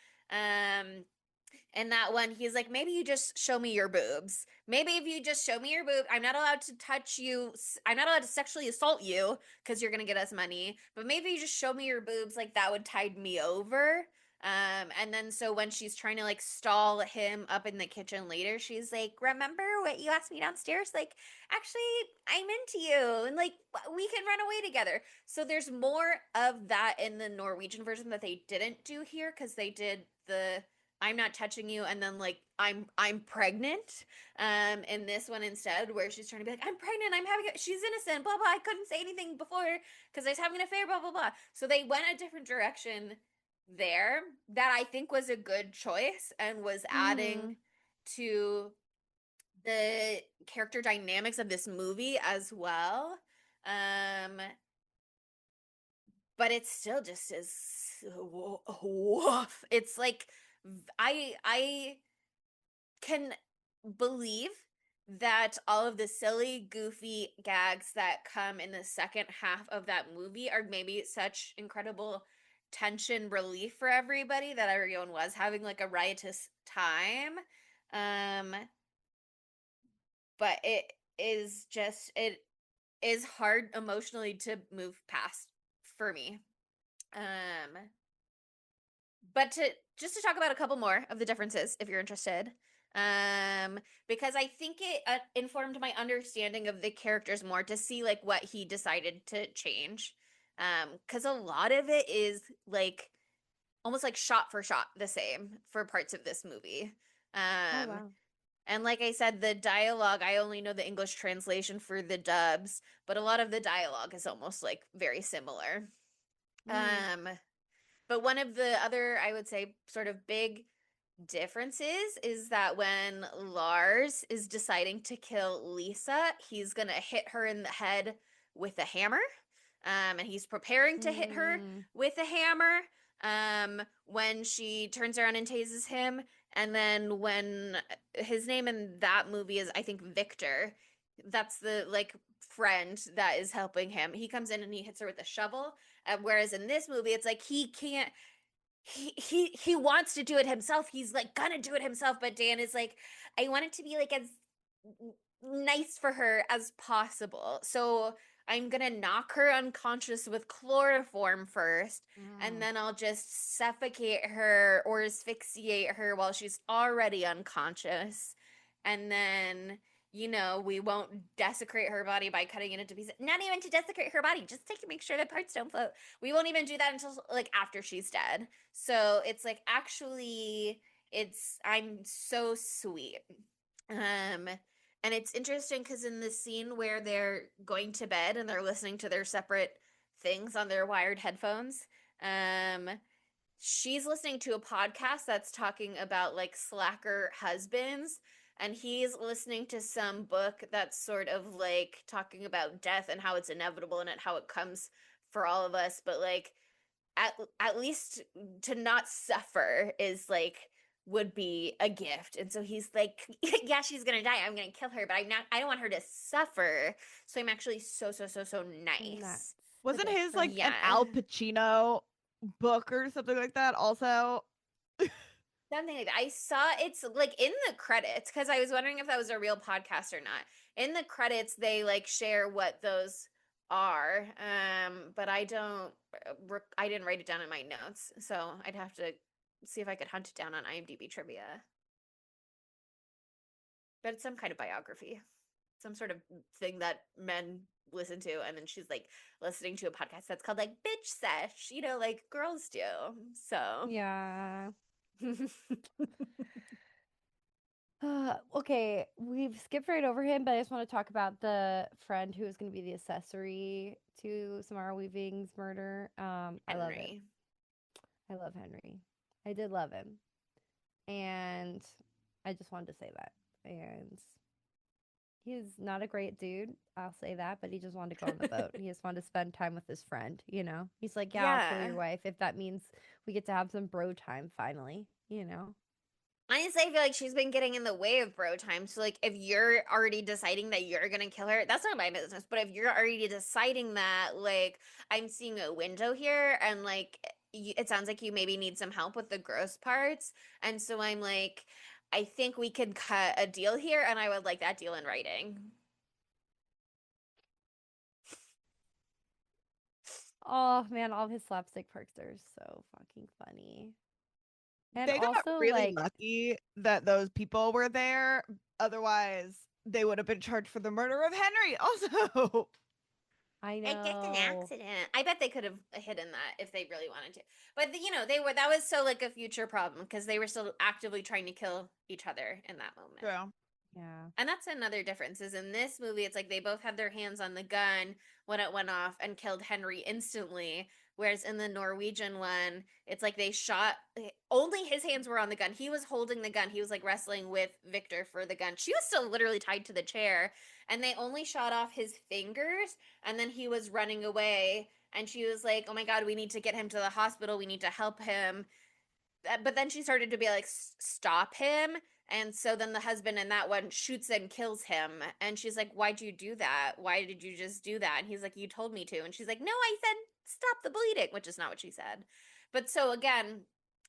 In that one, he's like, maybe you just show me your boobs. Maybe if you just show me your boob, I'm not allowed to touch you. I'm not allowed to sexually assault you because you're going to get us money. But maybe you just show me your boobs. Like, that would tide me over. And then so when she's trying to like stall him up in the kitchen later, she's like, remember what you asked me downstairs? Like, actually, I'm into you. And like, we can run away together. So there's more of that in the Norwegian version that they didn't do here because they did the I'm not touching you, and then like I'm pregnant. In this one instead, where she's trying to be like, I'm pregnant, I'm having she's innocent, blah blah. I couldn't say anything before because I was having an affair, blah blah blah. So they went a different direction there that I think was a good choice and was adding to the character dynamics of this movie as well. But it still just is woof. It's like I can believe that all of the silly, goofy gags that come in the second half of that movie are maybe such incredible tension relief for everybody that everyone was having like a riotous time. But it is hard emotionally to move past for me. But to talk about a couple more of the differences, if you're interested, because I think it informed my understanding of the characters more to see like what he decided to change, because a lot of it is like almost like shot for shot the same for parts of this movie. Oh, wow. And like I said, the dialogue, I only know the English translation for the dubs, but a lot of the dialogue is almost like very similar. But one of the other, I would say, sort of big differences is that when Lars is deciding to kill Lisa, he's going to hit her in the head with a hammer. And he's preparing to hit her with a hammer when she turns around and tases him. And then when his name in that movie is, I think, Victor, that's the like friend that is helping him. He comes in and he hits her with a shovel. Whereas in this movie, it's like he can't. He wants to do it himself. He's like gonna do it himself. But Dan is like, I want it to be like as nice for her as possible. So I'm gonna knock her unconscious with chloroform first, and then I'll just suffocate her or asphyxiate her while she's already unconscious. And then, you know, we won't desecrate her body by cutting it into pieces. Not even to desecrate her body, just to make sure the parts don't float. We won't even do that until like after she's dead. So it's like actually I'm so sweet. And it's interesting because in the scene where they're going to bed and they're listening to their separate things on their wired headphones, she's listening to a podcast that's talking about like slacker husbands, and he's listening to some book that's sort of like talking about death and how it's inevitable and how it comes for all of us, but like at least to not suffer is like would be a gift. And so he's like, yeah, she's gonna die, I'm gonna kill her, but I don't want her to suffer, so I'm actually so nice. Wasn't his like Yeah. an Al Pacino book or something like that also? Something like that. I saw it's like in the credits, because I was wondering if that was a real podcast or not. In the credits, they like share what those are, but I didn't write it down in my notes, so I'd have to see if I could hunt it down on IMDb trivia. But it's some kind of biography, some sort of thing that men listen to, and then she's like listening to a podcast that's called like Bitch Sesh, like girls do. So yeah. Okay, we've skipped right over him, but I just want to talk about the friend who is going to be the accessory to Samara Weaving's murder. I love it. I love Henry. I did love him. And I just wanted to say that. And he's not a great dude, I'll say that, but he just wanted to go on the boat. He just wanted to spend time with his friend, He's like, yeah, I'll kill your wife if that means we get to have some bro time finally, Honestly, I feel like she's been getting in the way of bro time. So, like, if you're already deciding that you're gonna kill her, that's not my business. But if you're already deciding that, like, I'm seeing a window here, and like, it sounds like you maybe need some help with the gross parts, and so I'm like, I think we could cut a deal here, and I would like that deal in writing. Oh man, all his slapstick parts are so fucking funny. And they got also, really lucky that those people were there. Otherwise, they would have been charged for the murder of Henry also. I know. It's just an accident. I bet they could have hidden that if they really wanted to. But that was so like a future problem, because they were still actively trying to kill each other in that moment. True. Yeah. And that's another difference, is in this movie, it's like they both had their hands on the gun when it went off and killed Henry instantly. Whereas in the Norwegian one, it's like they shot, only his hands were on the gun. He was holding the gun. He was like wrestling with Victor for the gun. She was still literally tied to the chair, and they only shot off his fingers, and then he was running away. And she was like, oh my God, we need to get him to the hospital. We need to help him. But then she started to be like, stop him. And so then the husband in that one shoots and kills him. And she's like, why'd you do that? Why did you just do that? And he's like, you told me to. And she's like, no, I said, stop the bleeding, which is not what she said. But so again,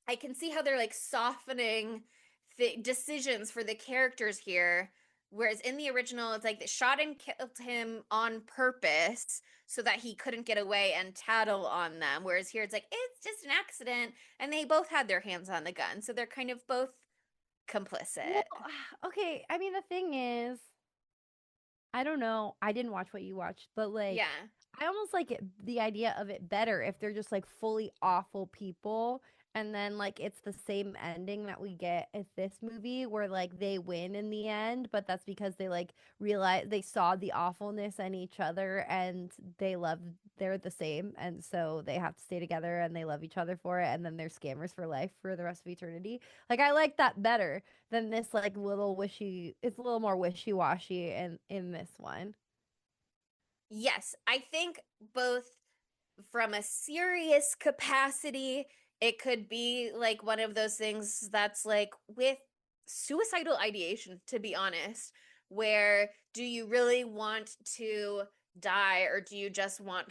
I can see how they're like softening the decisions for the characters here. Whereas in the original, it's like they shot and killed him on purpose so that he couldn't get away and tattle on them. Whereas here, it's like, it's just an accident. And they both had their hands on the gun. So they're kind of both complicit. Well, okay, I mean, the thing is, I don't know. I didn't watch what you watched, but like, Yeah. I almost like the idea of it better if they're just like fully awful people, and then like it's the same ending that we get at this movie where like they win in the end, but that's because they like realize they saw the awfulness in each other and they're the same, and so they have to stay together and they love each other for it, and then they're scammers for life for the rest of eternity. Like I like that better than this like it's a little more wishy-washy in this one. Yes, I think both from a serious capacity, it could be like one of those things that's like with suicidal ideation, to be honest, where do you really want to die, or do you just want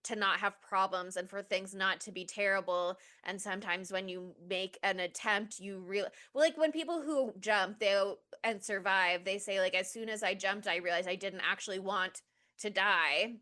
to not have problems and for things not to be terrible? And sometimes when you make an attempt, you really, well, like when people who jump and survive, they say like, as soon as I jumped, I realized I didn't actually want to die.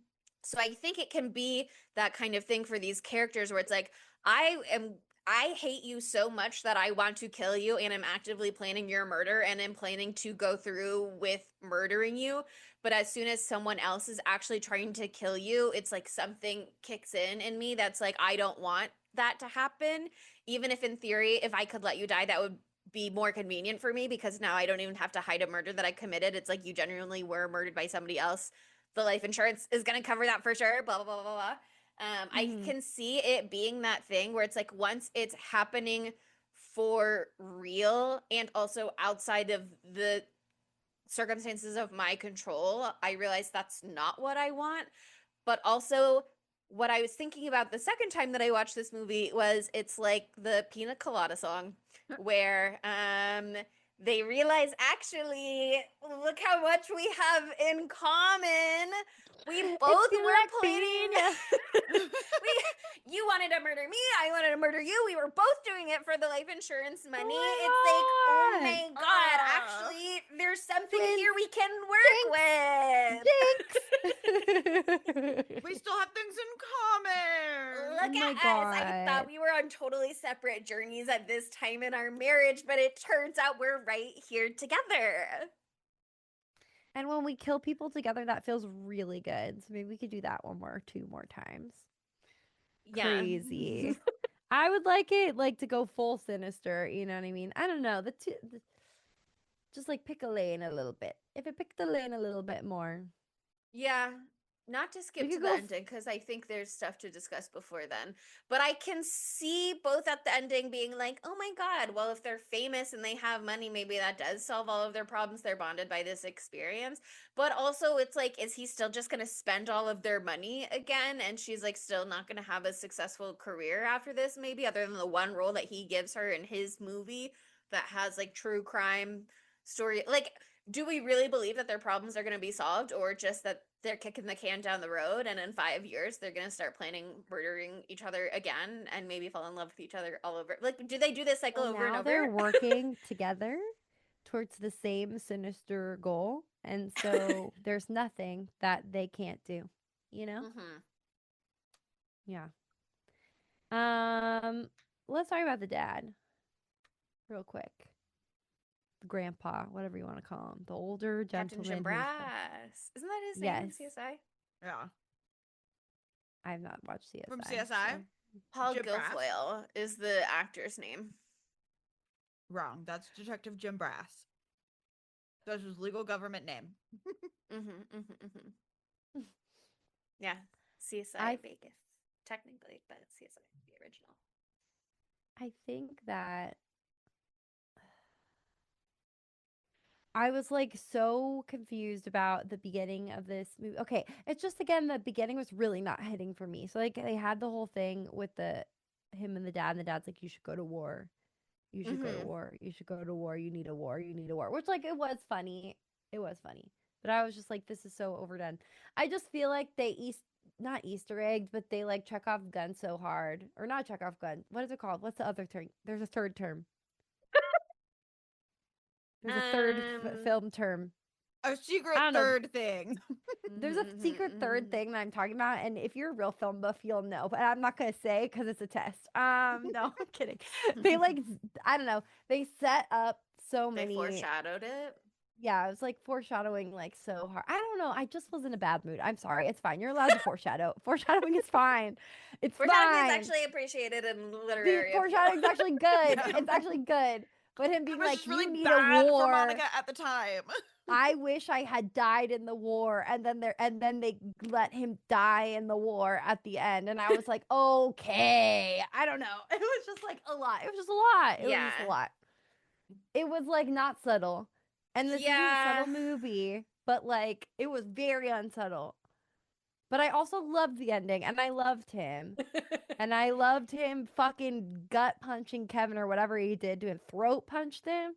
So I think it can be that kind of thing for these characters where it's like, I hate you so much that I want to kill you, and I'm actively planning your murder, and I'm planning to go through with murdering you. But as soon as someone else is actually trying to kill you, it's like something kicks in me that's like, I don't want that to happen. Even if in theory, if I could let you die, that would be more convenient for me, because now I don't even have to hide a murder that I committed. It's like you genuinely were murdered by somebody else. The life insurance is going to cover that for sure, blah, blah, blah, blah, blah. I can see it being that thing where it's like once it's happening for real and also outside of the circumstances of my control, I realized that's not what I want. But also, what I was thinking about the second time that I watched this movie was it's like the Pina Colada song, where they realize, actually, look how much we have in common. We both were planning. You wanted to murder me. I wanted to murder you. We were both doing it for the life insurance money. It's like, oh my God, actually, there's something here we can work with. We still have things in common. Look at us. I thought we were on totally separate journeys at this time in our marriage, but it turns out we're right here together. And when we kill people together, that feels really good. So maybe we could do that 2 more times. Yeah. Crazy. I would like it to go full sinister, you know what I mean? I don't know. Just like pick a lane a little bit. If it picked the lane a little bit more. Yeah. Not to skip to the ending, because I think there's stuff to discuss before then. But I can see both at the ending being like, oh my God, well, if they're famous and they have money, maybe that does solve all of their problems. They're bonded by this experience. But also it's like, is he still just going to spend all of their money again? And she's like still not going to have a successful career after this, maybe, other than the one role that he gives her in his movie that has like true crime story. Like, do we really believe that their problems are going to be solved, or just that they're kicking the can down the road and in 5 years they're going to start planning murdering each other again and maybe fall in love with each other all over? Like, do they do this cycle over and over? They're working together towards the same sinister goal. And so there's nothing that they can't do, you know? Yeah. Let's talk about the dad real quick. Grandpa, whatever you want to call him, the older gentleman. Captain Jim Brass. Isn't that his name in CSI? Yeah. I have not watched CSI. From CSI? So. Paul Guilfoyle is the actor's name. Wrong. That's Detective Jim Brass. That's his legal government name. Yeah. CSI Vegas. Technically, but CSI, the original. I think that I was like so confused about the beginning of this movie. Okay, it's just, again, the beginning was really not hitting for me. So like they had the whole thing with him and the dad, and the dad's like, you should go to war. You should go to war. You should go to war. You need a war. You need a war. Which, like, it was funny. It was funny. But I was just like, this is so overdone. I just feel like they not Easter egged, but they like Chekhov gun so hard. Or not Chekhov gun. What is it called? What's the other term? There's a third term. There's a third film term. A secret third thing. There's a secret third thing that I'm talking about, and if you're a real film buff, you'll know. But I'm not gonna say because it's a test. No, I'm kidding. They I don't know. They set up so many. They foreshadowed it. Yeah, it was like foreshadowing so hard. I don't know. I just was in a bad mood. I'm sorry. It's fine. You're allowed to foreshadow. Foreshadowing is fine. It's foreshadowing is actually appreciated in literary. Foreshadowing is actually good. Yeah. It's actually good. But him being like, really you need bad a war. For Monica at the time. I wish I had died in the war, and then they let him die in the war at the end, and I was like, okay, I don't know. It was just like a lot. It was just a lot. It was just a lot. It was like not subtle, and this is a subtle movie, but like it was very unsubtle. But I also loved the ending, and I loved him. And I loved him fucking gut punching Kevin, or whatever he did to him. Throat punched him.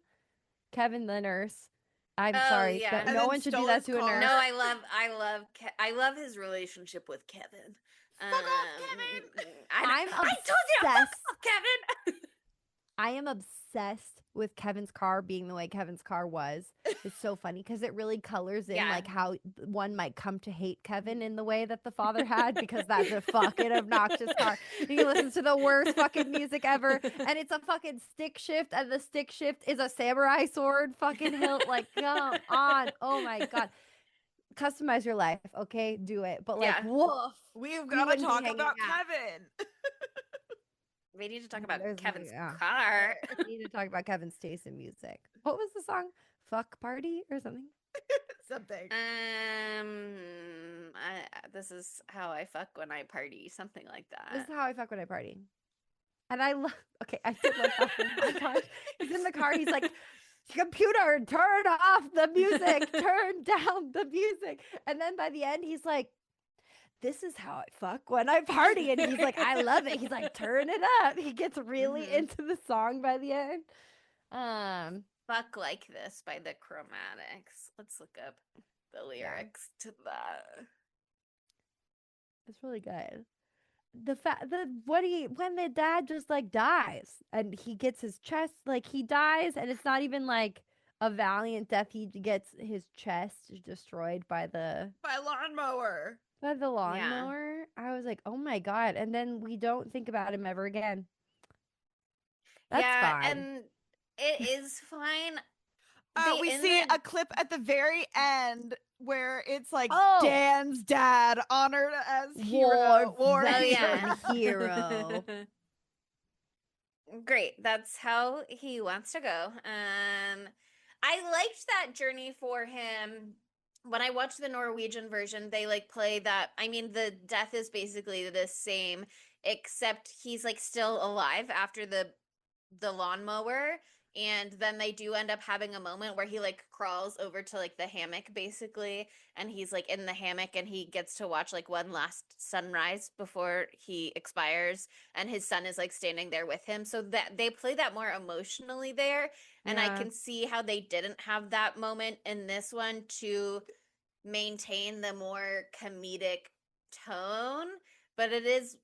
Kevin the nurse. I'm sorry. Yeah. No one should do that to a nurse. No, I love his relationship with Kevin. Fuck off, Kevin! I told you, fuck off, Kevin! I am obsessed with Kevin's car being the way Kevin's car was. It's so funny because it really colors in like how one might come to hate Kevin in the way that the father had, because that's a fucking obnoxious car. He listens to the worst fucking music ever, and it's a fucking stick shift, and the stick shift is a samurai sword fucking hilt. Like, come on. Oh my God. Customize your life, okay? Do it. But like, woof. We've got to talk about Kevin. We need to talk about Kevin's car. We need to talk about Kevin's taste in music. What was the song? Fuck Party or something? Something. This is how I fuck when I party. Something like that. This is how I fuck when I party. And I love, okay, I did love that montage. He's in the car. He's like, computer, turn off the music, turn down the music. And then by the end, he's like, this is how I fuck when I party. And he's like, I love it. He's like, turn it up. He gets really into the song by the end. Fuck Like This by the Chromatics. Let's look up the lyrics to that. It's really good. When the dad just like dies and he gets his chest, like he dies, and it's not even like a valiant death. He gets his chest destroyed by the lawnmower. I was like, oh my God. And then we don't think about him ever again. That's fine. And it is fine. We see a clip at the very end where it's like Dan's dad honored as hero. Hero. Great. That's how he wants to go. I liked that journey for him. When I watched the Norwegian version, they like play that. I mean, the death is basically the same, except he's like still alive after the lawnmower. And then they do end up having a moment where he like crawls over to like the hammock basically, and he's like in the hammock and he gets to watch like one last sunrise before he expires, and his son is like standing there with him. So that they play that more emotionally there, and I can see how they didn't have that moment in this one to maintain the more comedic tone, but it is,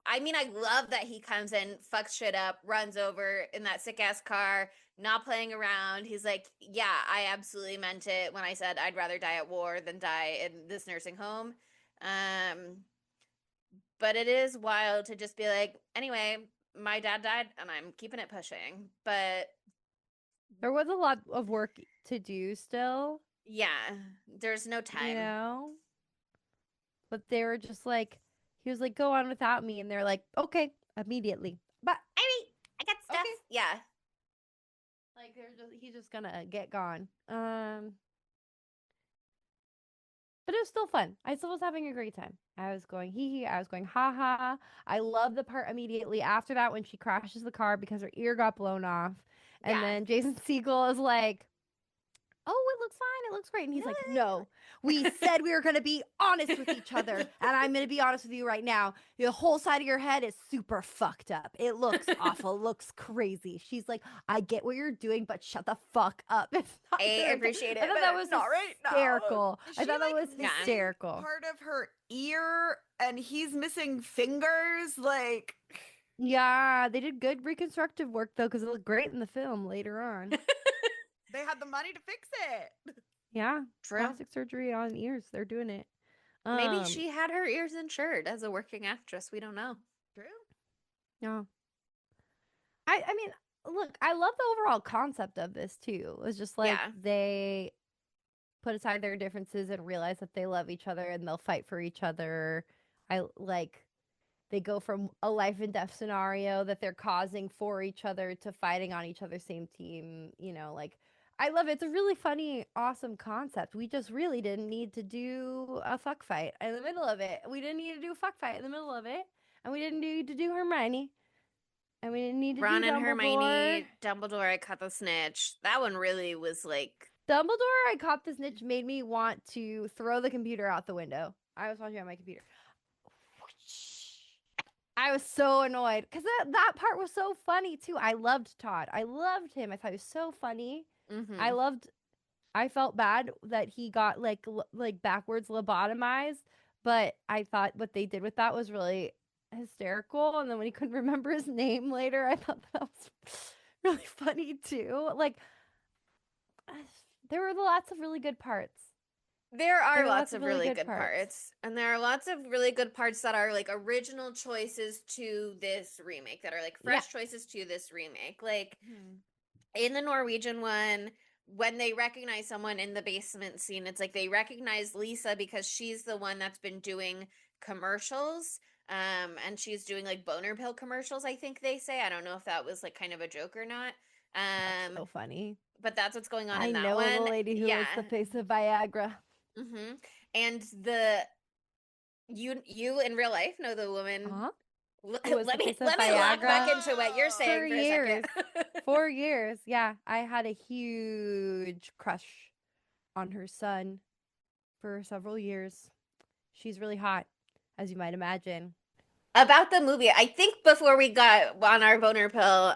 I mean, I love that he comes in, fucks shit up, runs over in that sick ass car, not playing around. He's like, yeah, I absolutely meant it when I said I'd rather die at war than die in this nursing home. But it is wild to just be like, anyway, my dad died and I'm keeping it pushing. But there was a lot of work to do still. Yeah, there's no time. You know? But they were just like, he was like, go on without me. And they're like, okay, immediately. But I mean, I got stuff. Okay. Yeah. Like he's just gonna get gone. But it was still fun. I still was having a great time. I was going hee hee. I was going ha ha. I love the part immediately after that when she crashes the car because her ear got blown off. And then Jason Segel is like, oh, it looks fine. It looks great. And he's like, no, we said we were going to be honest with each other. And I'm going to be honest with you right now. The whole side of your head is super fucked up. It looks awful. Looks crazy. She's like, I get what you're doing, but shut the fuck up. I appreciate it. I thought that was hysterical. I thought that was hysterical. Part of her ear and he's missing fingers. Like, yeah, they did good reconstructive work though, because it looked great in the film later on. They had the money to fix it. Yeah, plastic surgery on ears. They're doing it. Maybe she had her ears insured as a working actress. We don't know. True. Yeah. I mean, look, I love the overall concept of this too. It's just like they put aside their differences and realize that they love each other and they'll fight for each other. They go from a life and death scenario that they're causing for each other to fighting on each other's same team. You know, like, I love it. It's a really funny, awesome concept. We just really didn't need to do a fuck fight in the middle of it. We didn't need to do a fuck fight in the middle of it. And we didn't need to do Hermione. And we didn't need to Ron do and Dumbledore. Hermione, Dumbledore, I caught the snitch. That one really was like... Dumbledore, I caught the snitch made me want to throw the computer out the window. I was watching on my computer. I was so annoyed because that part was so funny too. I loved Todd. I loved him. I thought he was so funny. Mm-hmm. I felt bad that he got like backwards lobotomized, but I thought what they did with that was really hysterical. And then when he couldn't remember his name later, I thought that was really funny too. Like, there were lots of really good parts. There are lots of really good parts. And there are lots of really good parts that are like original choices to this remake, that are like fresh choices to this remake. Like in the Norwegian one, when they recognize someone in the basement scene, it's like they recognize Lisa because she's the one that's been doing commercials. And she's doing like boner pill commercials, I think they say. I don't know if that was like kind of a joke or not. That's so funny. But that's what's going on in that one. I know the lady who was the face of Viagra. Mm-hmm. And you in real life know the woman Let me lock back into what you're saying for a second. 4 years. Yeah, I had a huge crush on her son for several years. She's really hot, as you might imagine. About the movie, I think before we got on our boner pill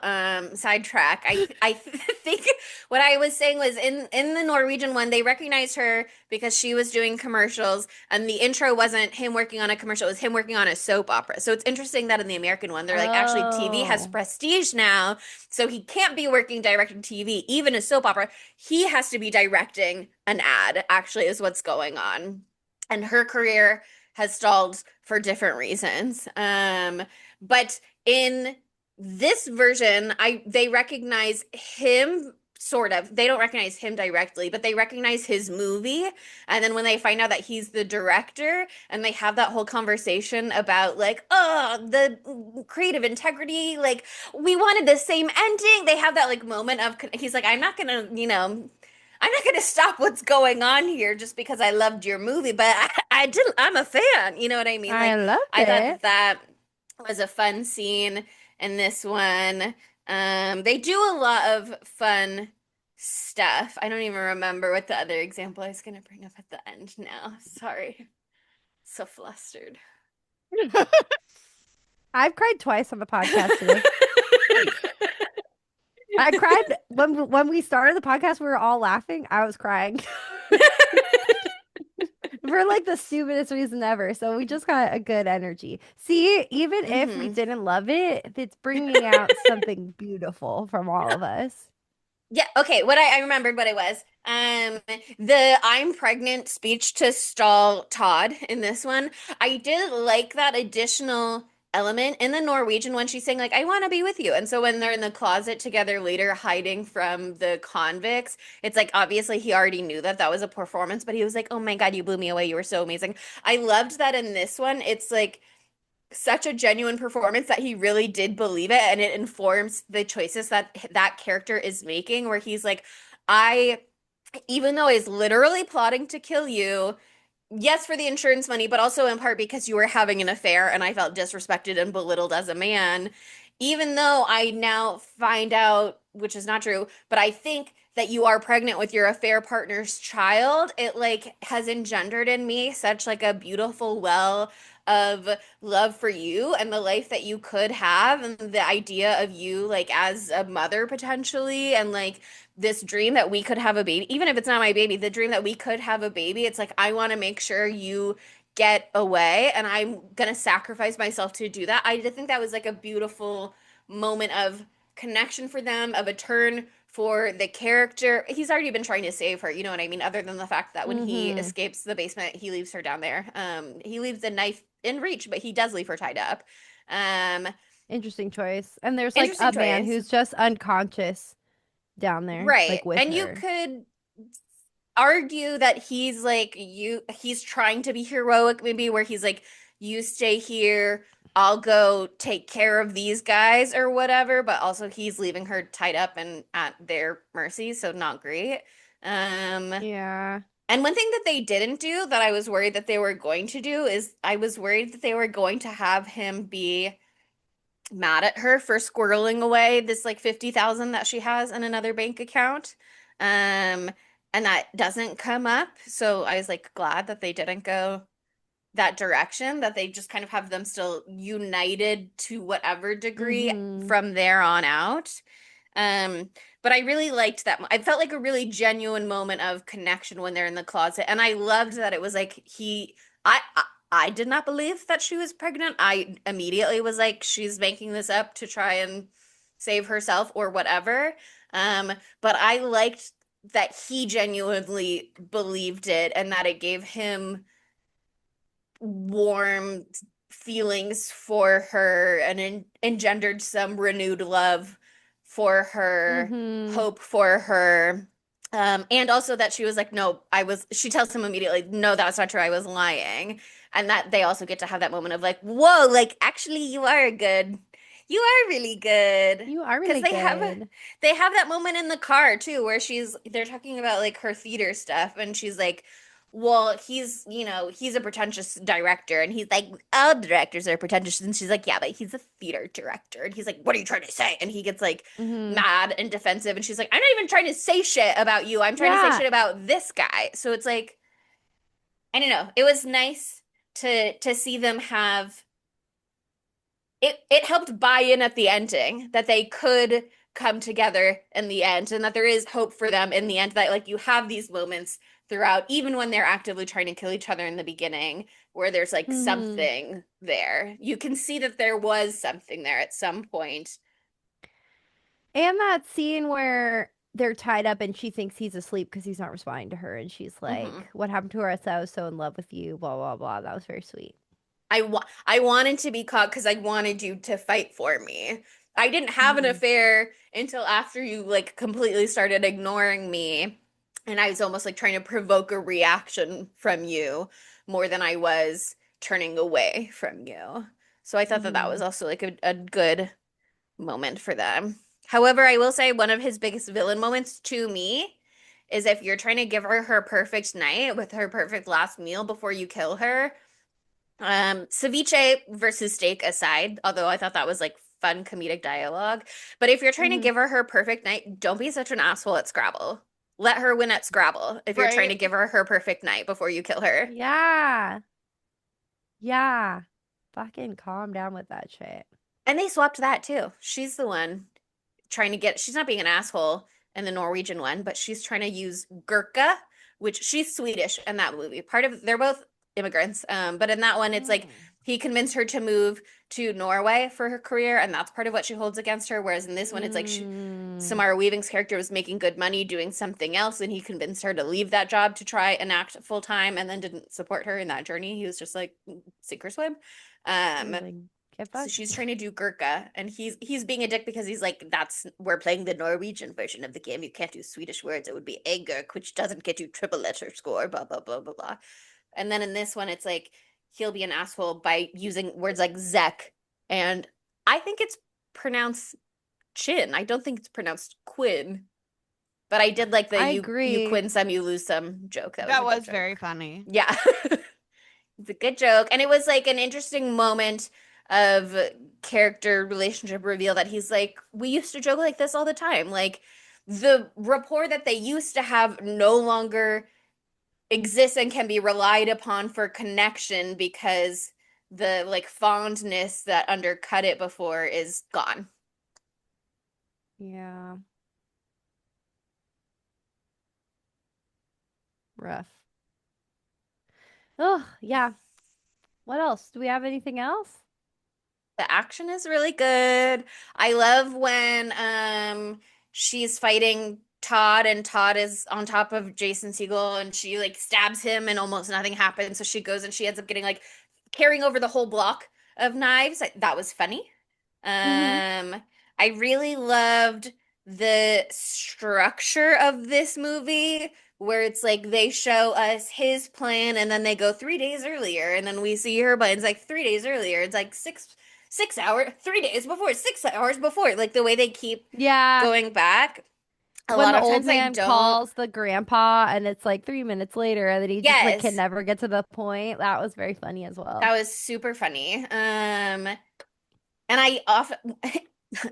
sidetrack, I think what I was saying was in the Norwegian one, they recognized her because she was doing commercials, and the intro wasn't him working on a commercial, it was him working on a soap opera. So it's interesting that in the American one, they're like, actually, TV has prestige now, so he can't be working directing TV, even a soap opera. He has to be directing an ad, actually, is what's going on. And her career has stalled for different reasons. But in this version, they recognize him sort of. They don't recognize him directly, but they recognize his movie. And then when they find out that he's the director, and they have that whole conversation about like, oh, the creative integrity, like we wanted the same ending. They have that like moment of he's like, I'm not gonna, I'm not going to stop what's going on here just because I loved your movie, but I'm a fan. You know what I mean? I loved I it. thought that was a fun scene in this one. They do a lot of fun stuff. I don't even remember what the other example I was going to bring up at the end now. Sorry. So flustered. I've cried twice on the podcast today. I cried when we started the podcast. We were all laughing. I was crying for like the stupidest reason ever. So we just got a good energy. See, even if we didn't love it, it's bringing out something beautiful from all of us. Yeah. Okay. What I remembered what it was. The I'm pregnant speech to stall Todd in this one. I did like that additional element in the Norwegian when she's saying like I want to be with you, and so when they're in the closet together later hiding from the convicts, it's like obviously he already knew that was a performance, but he was like, oh my God, you blew me away, you were so amazing. I loved that in this one. It's like such a genuine performance that he really did believe it, and it informs the choices that character is making, where he's like, even though he's literally plotting to kill you, yes, for the insurance money, but also in part because you were having an affair and I felt disrespected and belittled as a man. Even though I now find out, which is not true, but I think that you are pregnant with your affair partner's child, it like has engendered in me such like a beautiful well of love for you and the life that you could have, and the idea of you like as a mother potentially, and like this dream that we could have a baby, even if it's not my baby, the dream that we could have a baby. It's like, I want to make sure you get away, and I'm gonna sacrifice myself to do that. I did think that was like a beautiful moment of connection for them, of a turn for the character. He's already been trying to save her, you know what I mean? Other than the fact that when he escapes the basement, he leaves her down there. He leaves the knife in reach, but he does leave her tied up. Interesting choice. And there's like a man who's just unconscious down there, right? Like with and her. You could argue that he's trying to be heroic, maybe, where he's like, you stay here, I'll go take care of these guys or whatever, but also he's leaving her tied up and at their mercy, so not great. Yeah. And one thing that they didn't do that I was worried that they were going to do is I was worried that they were going to have him be mad at her for squirreling away this like 50,000 that she has in another bank account. And that doesn't come up. So I was like glad that they didn't go that direction, that they just kind of have them still united to whatever degree from there on out. But I really liked that. I felt like a really genuine moment of connection when they're in the closet. And I loved that it was like I did not believe that she was pregnant. I immediately was like, she's making this up to try and save herself or whatever. But I liked that he genuinely believed it, and that it gave him warm feelings for her and engendered some renewed love for her, hope for her. And also that she was like, no, she tells him immediately, no, that's not true, I was lying. And that they also get to have that moment of like, whoa, like actually you are really good. You are really good. They have that moment in the car too, where they're talking about like her theater stuff, and she's like, well, he's, he's a pretentious director, and he's like, all directors are pretentious. And she's like, yeah, but he's a theater director. And he's like, what are you trying to say? And he gets like mad and defensive. And she's like, I'm not even trying to say shit about you. I'm trying to say shit about this guy. So it's like, I don't know. It was nice to see them have it helped buy in at the ending that they could come together in the end, and that there is hope for them in the end, that like you have these moments throughout, even when they're actively trying to kill each other in the beginning, where there's like something there. You can see that there was something there at some point. And that scene where they're tied up and she thinks he's asleep because he's not responding to her, and she's like, what happened to her? I was so in love with you, blah blah blah. That was very sweet. I wanted to be caught because I wanted you to fight for me. I didn't have an affair until after you like completely started ignoring me, and I was almost like trying to provoke a reaction from you more than I was turning away from you. So I thought that that was also like a good moment for them. However, I will say one of his biggest villain moments to me is if you're trying to give her perfect night with her perfect last meal before you kill her. Ceviche versus steak aside, although I thought that was like fun comedic dialogue. But if you're trying to give her perfect night, don't be such an asshole at Scrabble. Let her win at Scrabble if you're trying to give her perfect night before you kill her. Yeah. Yeah. Fucking calm down with that shit. And they swapped that too. She's the one trying to she's not being an asshole in the Norwegian one, but she's trying to use gurka, which she's Swedish in that movie. They're both immigrants. But in that one, it's like he convinced her to move to Norway for her career, and that's part of what she holds against her. Whereas in this one, it's like Samara Weaving's character was making good money doing something else, and he convinced her to leave that job to try and act full time, and then didn't support her in that journey. He was just like sink or swim. So she's trying to do Gurkha, and he's being a dick because he's like, we're playing the Norwegian version of the game. You can't do Swedish words. It would be Egurk, which doesn't get you triple letter score, blah, blah, blah, blah, blah. And then in this one, it's like, he'll be an asshole by using words like Zek. And I think it's pronounced Chin. I don't think it's pronounced Quinn. But I did like the you quin some, you lose some joke. That was very funny. Yeah. It's a good joke. And it was like an interesting moment of character relationship reveal that he's like, we used to joke like this all the time. Like the rapport that they used to have no longer exists and can be relied upon for connection because the like fondness that undercut it before is gone. Yeah. Rough. Oh, yeah. What else? Do we have anything else? The action is really good. I love when she's fighting Todd, and Todd is on top of Jason Segel, and she like stabs him and almost nothing happens. So she goes and she ends up getting like carrying over the whole block of knives. That was funny. I really loved the structure of this movie where it's like they show us his plan and then they go 3 days earlier and then we see her plan. It's like 3 days earlier. It's like 6 hours, 3 days before, 6 hours before. Like the way they keep going back. A lot of times old man calls the grandpa and it's like 3 minutes later and then he just like can never get to the point. That was very funny as well. That was super funny. And I often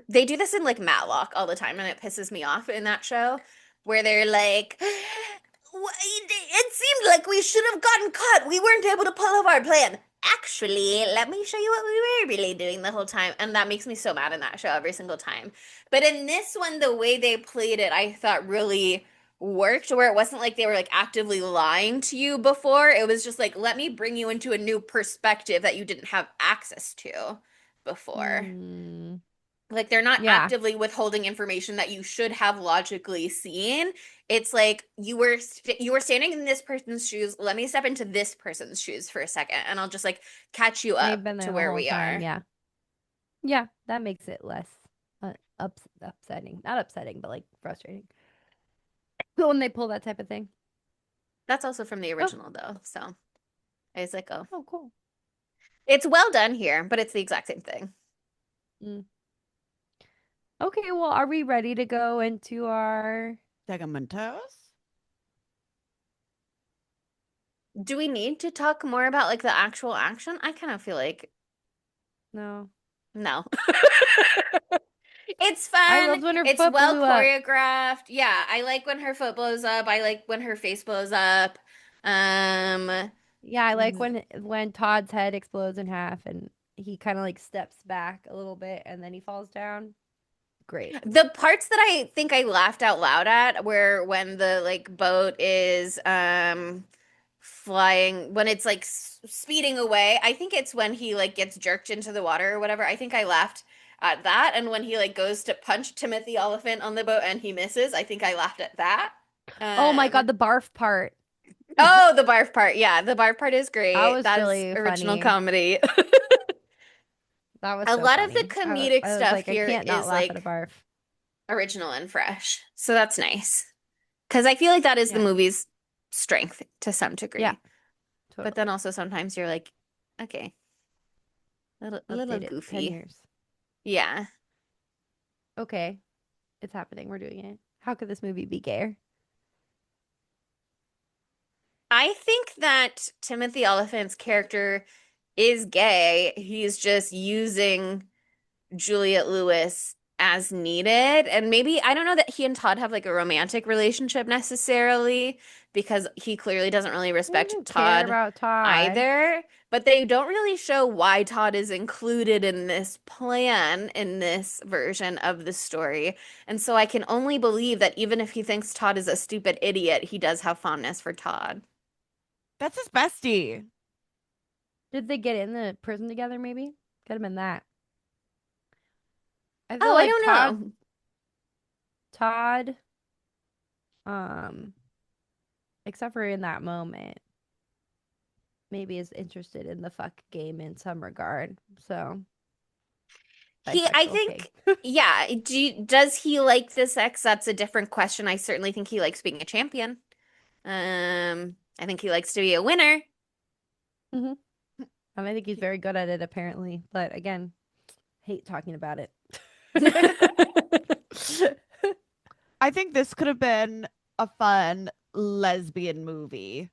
they do this in like Matlock all the time and it pisses me off in that show where they're like, it seemed like we should have gotten caught. We weren't able to pull off our plan. Actually, let me show you what we were really doing the whole time. And that makes me so mad in that show every single time. But in this one, the way they played it, I thought really worked, where it wasn't like they were like actively lying to you before. It was just like, let me bring you into a new perspective that you didn't have access to before. Like they're not actively withholding information that you should have logically seen. It's like you were standing in this person's shoes. Let me step into this person's shoes for a second, and I'll just like catch you up to where we are. Yeah, that makes it less upsetting. Not upsetting, but like frustrating. When they pull that type of thing. That's also from the original though, so I was like, oh, cool. It's well done here, but it's the exact same thing. Okay, well, are we ready to go into our segmentos? Do we need to talk more about like the actual action? I kind of feel like No. It's I fun. loved when her It's foot well blew up. choreographed. Yeah, I like when her foot blows up. I like when her face blows up. Um, Yeah, I like when Todd's head explodes in half and he kind of like steps back a little bit and then he falls down. Great. the parts that I think I laughed out loud at were when the like boat is flying when it's like speeding away. I think it's when he like gets jerked into the water or whatever. I think I laughed at that, and when he like goes to punch Timothy Oliphant on the boat and he misses, I think I laughed at that. Oh my Um God, the barf part. oh, the barf part. Yeah, the barf part is That great. was That's really original funny. comedy. That was A so lot of the funny. comedic I was stuff like, I here can't not is laugh at a like barf. original and fresh. So that's nice. Because I feel like that is the Yeah. movie's strength to some degree. Yeah. But Totally. then also sometimes you're like, okay, a little Update it 10 goofy. years. Yeah. Okay. It's happening. We're doing it. How could this movie be gayer? I think that Timothy Oliphant's character is gay. He's just using Juliette Lewis as needed. And maybe, I don't know that he and Todd have like a romantic relationship necessarily because he clearly doesn't really I respect don't care Todd about Todd. either. But they don't really show why Todd is included in this plan in this version of the story. And so I can only believe that even if he thinks Todd is a stupid idiot, he does have fondness for Todd. That's his bestie. Did they get in the prison together, maybe? Could have been that. I feel Oh, I like don't know. Todd, except for in that moment, maybe is interested in the fuck game in some regard. So I bisexual think, king. yeah. Does he like the sex? That's a different question. I certainly think he likes being a champion. I think he likes to be a winner. Mm-hmm. I think he's very good at it, apparently. But again, hate talking about it. I think this could have been a fun lesbian movie.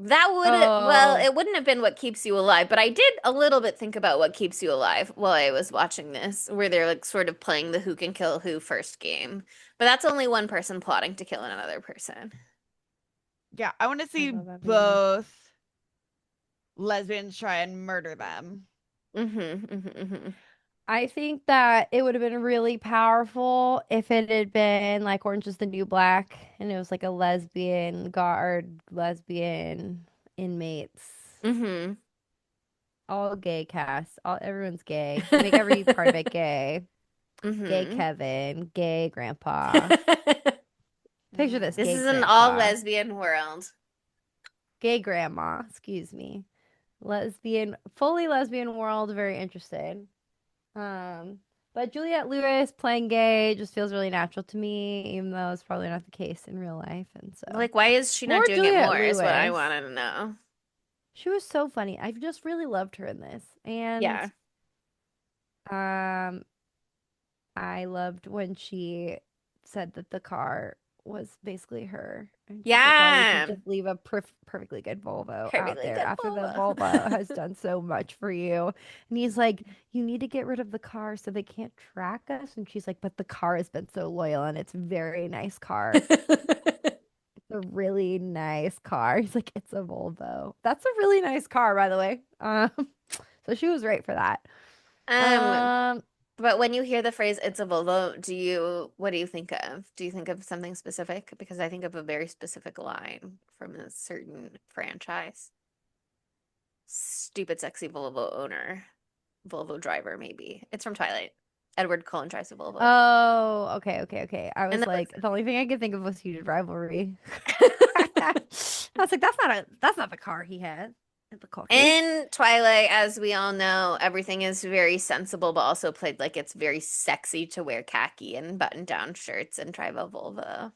That would well, Oh, it wouldn't have been What Keeps You Alive, but I did a little bit think about What Keeps You Alive while I was watching this, where they're like sort of playing the who can kill who first game. But that's only one person plotting to kill another person. Yeah, I want to I see love that movie. both lesbians try and murder them. I think that it would have been really powerful if it had been like Orange is the New Black and it was like a lesbian guard, lesbian inmates, Mm-hmm. all gay cast, everyone's gay. Make every part of it gay. Gay Mm-hmm. Kevin, gay grandpa. Picture this, This gay is an all grandpa, lesbian world. gay grandma, excuse me. Lesbian, fully lesbian world, very interested. But Juliette Lewis playing gay just feels really natural to me, even though it's probably not the case in real life. And so, Like, why is she not more doing it Juliette more? Is what I Lewis. wanted to know. She was so funny. I just really loved her in this, and Yeah. I loved when she said that the car was basically her. And she's like, why would Yeah. you just leave a perfectly good Volvo out Perfectly there good after the Volvo. Volvo has done so much for you? And he's like, you need to get rid of the car so they can't track us. And she's like, but the car has been so loyal and it's a very nice car. It's a really nice car. He's like, it's a Volvo. That's a really nice car, by the way. So she was right for that. Um, but when you hear the phrase "it's a Volvo," what do you think of? Do you think of something specific? Because I think of a very specific line from a certain franchise. Stupid, sexy Volvo owner, Volvo driver, maybe. It's from Twilight. Edward Cullen drives a Volvo. Oh, okay. I was And like, the only thing I could think of was Heated Rivalry. I was like, that's not the car he had at the coffee. in Twilight, as we all know, everything is very sensible, but also played like it's very sexy to wear khaki and button-down shirts and drive a Volvo.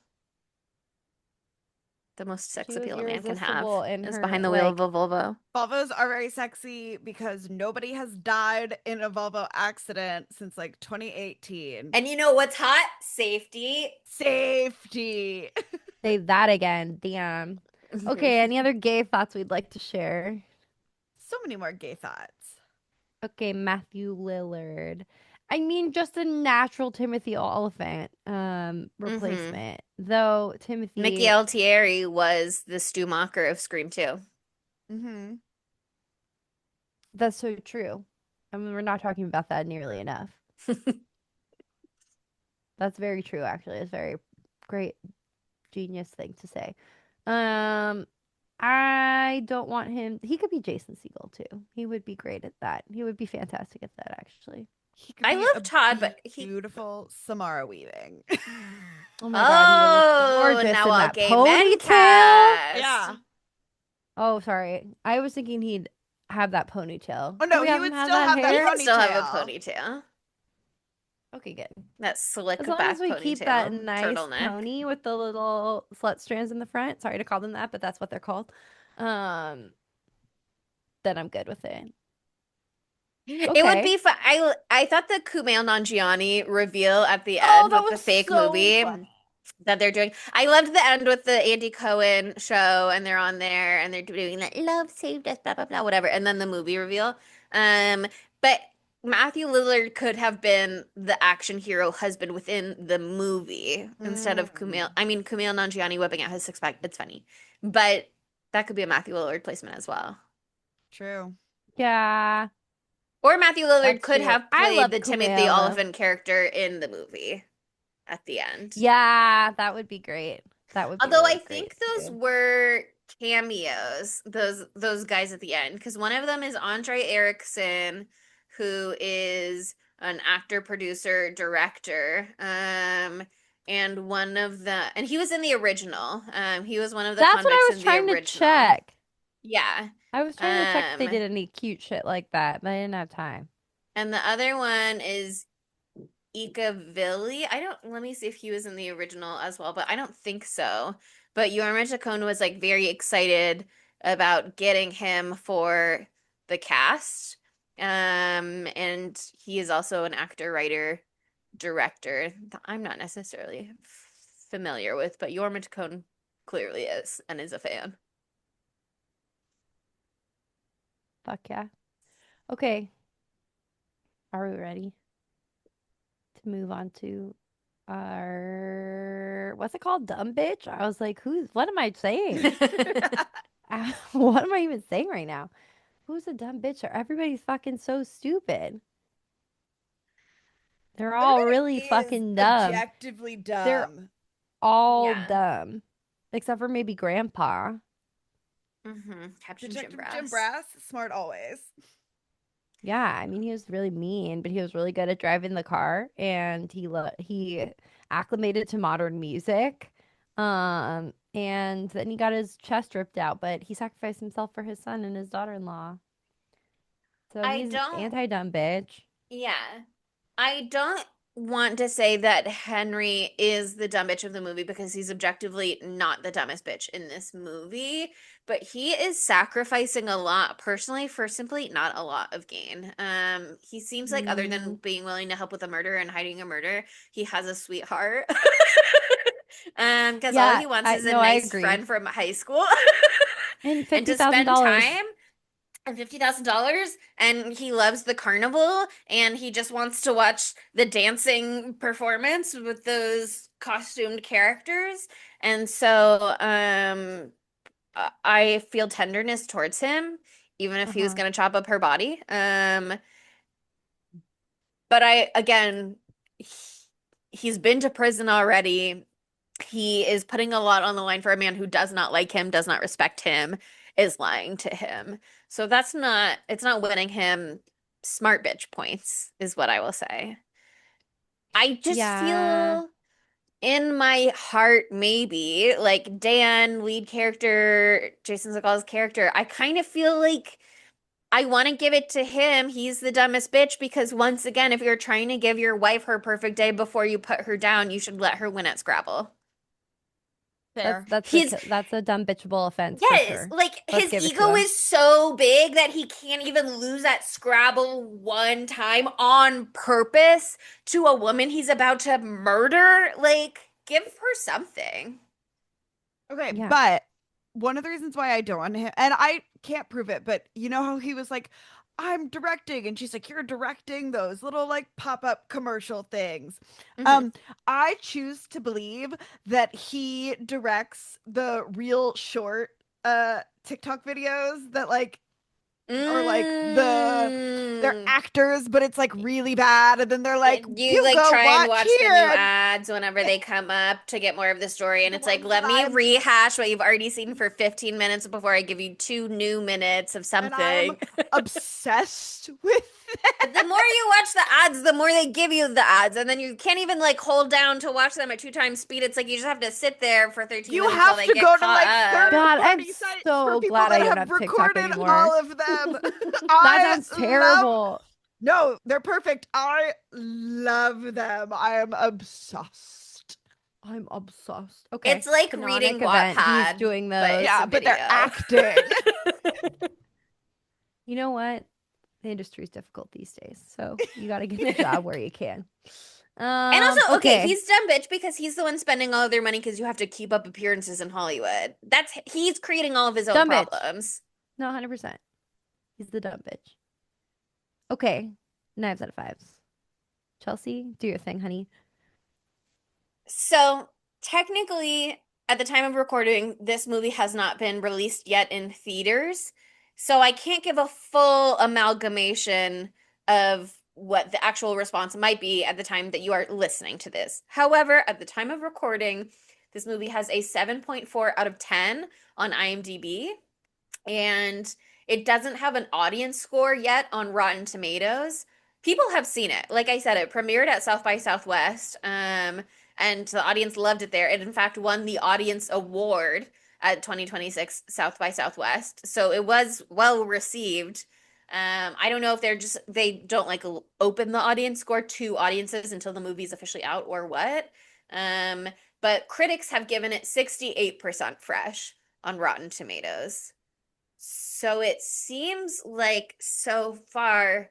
The most sex appeal a man can have is behind the wheel of a Volvo. Volvos are very sexy because nobody has died in a Volvo accident since like 2018. And you know what's hot? Safety. Safety. Say that again. Damn. Okay, any other gay thoughts we'd like to share? So many more gay thoughts. Okay, Matthew Lillard. I mean, just a natural Timothy Oliphant replacement. Though Mickey Timothy, Altieri was the Stu Macher of Scream 2. Mm-hmm. that's so true. I mean, we're not talking about that nearly enough. That's very true, actually. It's a very great, genius thing to say. I don't want him. He could be Jason Segel too. He would be great at that. He would be fantastic at that, actually. He could I be love Todd, but beautiful Samara Weaving. Oh my God, he would look gorgeous now in all that gay men ponytail. cast. Yeah. Oh, sorry. I was thinking he'd have that ponytail. Oh no, we he have would him have still that have that He hair? can still have a ponytail. ponytail. Okay, good. That slick As long back as we ponytail. keep that nice turtleneck. pony with the little slut strands in the front. Sorry to call them that, but that's what they're called. Then I'm good with it. It would Okay. be fun. I thought the Kumail Nanjiani reveal at the Oh, end that with the was fake so movie funny. that they're doing. I loved the end with the Andy Cohen show, and they're on there and they're doing that love saved us, blah blah blah, whatever, and then the movie reveal. But Matthew Lillard could have been the action hero husband within the movie instead of Kumail. I mean, Kumail Nanjiani whipping out his six pack. It's funny, but that could be a Matthew Lillard placement as well. True. Yeah. Or Matthew Lillard That's could cute. have I played love the Timothy Kumail, though. Oliphant character in the movie at the end. Yeah, that would be great. That would be Although really I great think those too. were cameos, those guys at the end, because one of them is Andre Erickson, who is an actor, producer, director. And one of the and he was in the original. He was one of the That's what I convicts was in the trying to original. check. Yeah. I was trying to check if they did any cute shit like that, but I didn't have time. And the other one is Ika I don't, let me see if he was in the original as well, but I don't think so. But Jorma Taccone was like very excited about getting him for the cast. And he is also an actor, writer, director that I'm not necessarily familiar with, but Jorma Taccone clearly is and is a fan. Fuck yeah. Okay. Are we ready to move on to our what's it called? Dumb bitch? I was like, what am I saying? What am I even saying right now? Who's a dumb bitch? Everybody's fucking so stupid. They're all really fucking dumb. Objectively dumb. They're all Yeah. dumb. Except for maybe grandpa. Captain Detective Jim Jim Brass. Brass, smart always. Yeah, I mean he was really mean, but he was really good at driving the car, and he acclimated to modern music. And then he got his chest ripped out, but he sacrificed himself for his son and his daughter-in-law. So he's anti-dumb bitch. Yeah. I don't want to say that Henry is the dumb bitch of the movie because he's objectively not the dumbest bitch in this movie, but he is sacrificing a lot personally for simply not a lot of gain. He seems like other than being willing to help with a murder and hiding a murder, he has a sweetheart. Because all he wants is a nice friend from high school. And and to spend $50,000. time and $50,000, and he loves the carnival, and he just wants to watch the dancing performance with those costumed characters. And so I feel tenderness towards him, even if he was going to chop up her body. But he's been to prison already. He is putting a lot on the line for a man who does not like him, does not respect him, is lying to him. So it's not winning him smart bitch points, is what I will say. I just feel in my heart, maybe, like Dan, lead character, Jason Segel's character, I kind of feel like I want to give it to him. He's the dumbest bitch because once again, if you're trying to give your wife her perfect day before you put her down, you should let her win at Scrabble. Fair. That's a dumb bitchable offense. Yes, for sure. like his ego is so big that he can't even lose at Scrabble one time on purpose to a woman he's about to murder. Like, give her something. Okay, but one of the reasons why I don't want him, and I can't prove it, but you know how he was like, I'm directing, and she's like, you're directing those little like pop-up commercial things. Mhm. I choose to believe that he directs the real short TikTok videos that like are like they're Mm. actors, but it's like really bad, and then they're like, You you like go try and watch watch the new here, and ads whenever they come up to get more of the story, and the it's like, ones that let me I'm rehash what you've already seen for 15 minutes before I give you 2 new minutes of and I'm something. obsessed with But the more you watch the ads, the more they give you the ads, and then you can't even like hold down to watch them at 2 times speed. It's like you just have to sit there for 13 you minutes while have they to get go to caught like up. God, I'm third-party sites for so people glad I that don't have have TikTok recorded anymore. all of them. That I sounds love terrible. No, they're perfect. I love them. I am obsessed. I'm obsessed. Okay. It's like Canonic reading event. He's Wattpad, doing but those. it's Yeah, a but they're video. acting. You know what? The industry's difficult these days, so you got to get a job where you can. And also, okay, Okay. he's dumb bitch because he's the one spending all of their money because you have to keep up appearances in Hollywood. He's creating all of his own Dumb bitch. problems. No, 100%. He's the dumb bitch. Okay. 9 out of 5. Chelsea, do your thing, honey. So, technically, at the time of recording, this movie has not been released yet in theaters. So, I can't give a full amalgamation of what the actual response might be at the time that you are listening to this. However, at the time of recording, this movie has a 7.4 out of 10 on IMDb, and it doesn't have an audience score yet on Rotten Tomatoes. People have seen it. Like I said, it premiered at South by Southwest, and the audience loved it there. It, in fact, won the audience award at 2026 South by Southwest. So it was well received. I don't know if they don't like open the audience score to audiences until the movie's officially out or what. But critics have given it 68% fresh on Rotten Tomatoes. So it seems like so far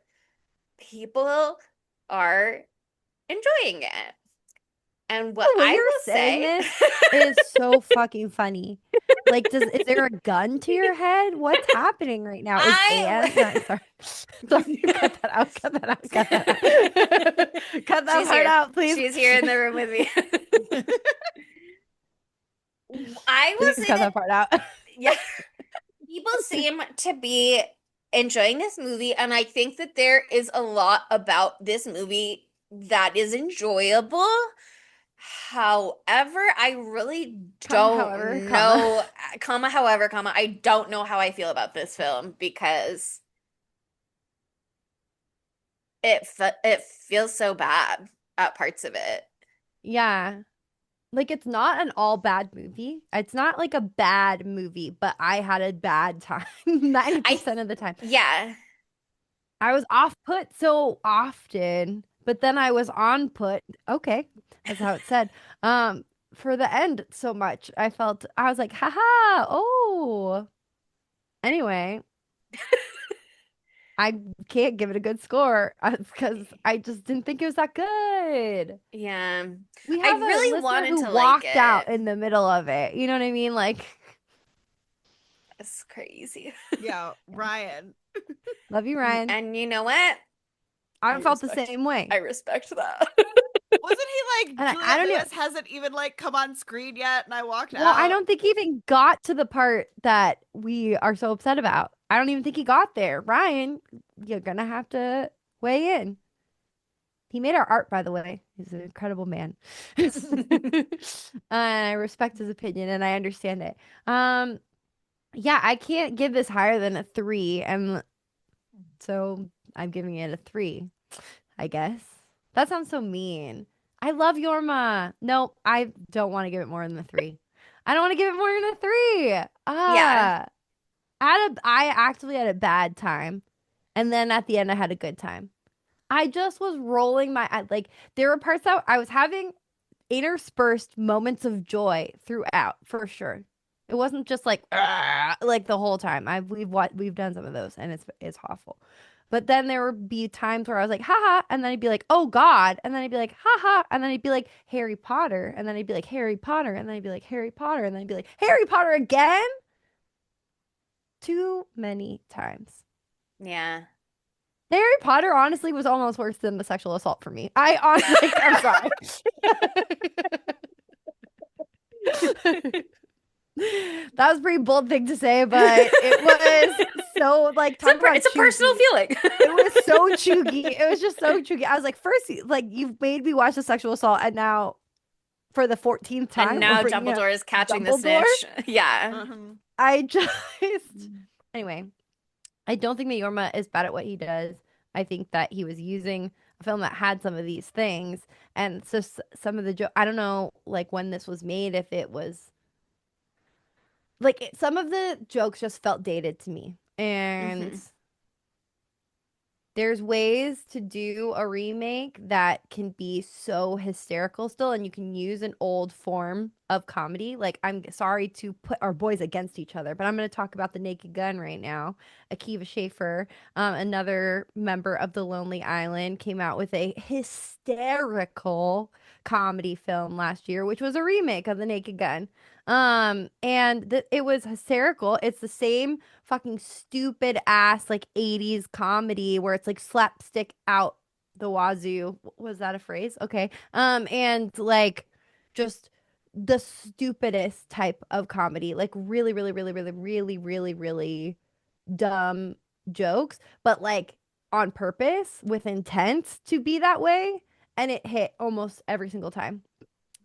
people are enjoying it. And what The way I you're will saying say this is so fucking funny. Like, is there a gun to your head? What's happening right now? Is Anne? No, sorry. Sorry, cut that out. Cut that out. Cut that out. Cut that She's part here. out, please. She's here in the room with me. I will Please say cut that that part out. yeah, people seem to be enjoying this movie, and I think that there is a lot about this movie that is enjoyable. However, I really don't however, know, however, I don't know how I feel about this film because it feels so bad at parts of it. Yeah. Like, it's not an all bad movie. It's not like a bad movie, but I had a bad time 90% of the time. Yeah. I was off put so often, but then I was on put. Okay, that's how it said. For the end so much. I was like, haha, oh. Anyway, I can't give it a good score because I just didn't think it was that good. Yeah. We I have a really listener wanted who to like walked out it. in the middle of it. You know what I mean? Like, It's crazy. Yeah, Ryan. love you, Ryan. And you know what? I felt the same way. I respect that. Wasn't he like, And I Juliette don't know. Lewis hasn't even like come on screen yet, and I walked Well, out. I don't think he even got to the part that we are so upset about. I don't even think he got there. Ryan, you're gonna have to weigh in. He made our art, by the way. He's an incredible man. And I respect his opinion and I understand it. Yeah, I can't give this higher than a 3, and so I'm giving it a 3, I guess. That sounds so mean. I love Yorma. Nope, I don't want to give it more than a 3. I don't want to give it more than a 3. Yeah. I actually had a bad time, and then at the end I had a good time. I just was rolling like there were parts that I was having interspersed moments of joy throughout for sure. It wasn't just like the whole time. We've done some of those and it's awful. But then there would be times where I was like, haha, and then I'd be like, oh God, and then I'd be like, haha, and then I'd be like, Harry Potter, and then I'd be like, Harry Potter, and then I'd be like, Harry Potter, and then I'd be like, Harry Potter again? too many times. Yeah. Harry Potter honestly was almost worse than the sexual assault for me. I honestly, I'm sorry. That was a pretty bold thing to say, but it was so like it's a personal feeling. It was so chuggy. It was just so chuggy. I was like, first, like you've made me watch the sexual assault, and now for the 14th time, and now Dumbledore is catching the snitch. Yeah. I just anyway. I don't think that Jorma is bad at what he does. I think that he was using a film that had some of these things, and so some of the I don't know, like when this was made, if it was like some of the jokes just felt dated to me, and there's ways to do a remake that can be so hysterical still, and you can use an old form of comedy. Like, I'm sorry to put our boys against each other, but I'm going to talk about The Naked Gun right now. Akiva Schaffer, another member of The Lonely Island, came out with a hysterical comedy film last year, which was a remake of The Naked Gun. It was hysterical. It's the same fucking stupid ass like 80s comedy where it's like slapstick out the wazoo. Was that a phrase? Okay. And like just the stupidest type of comedy, like really, really, really, really, really, really, really dumb jokes, but like on purpose with intent to be that way. And it hit almost every single time.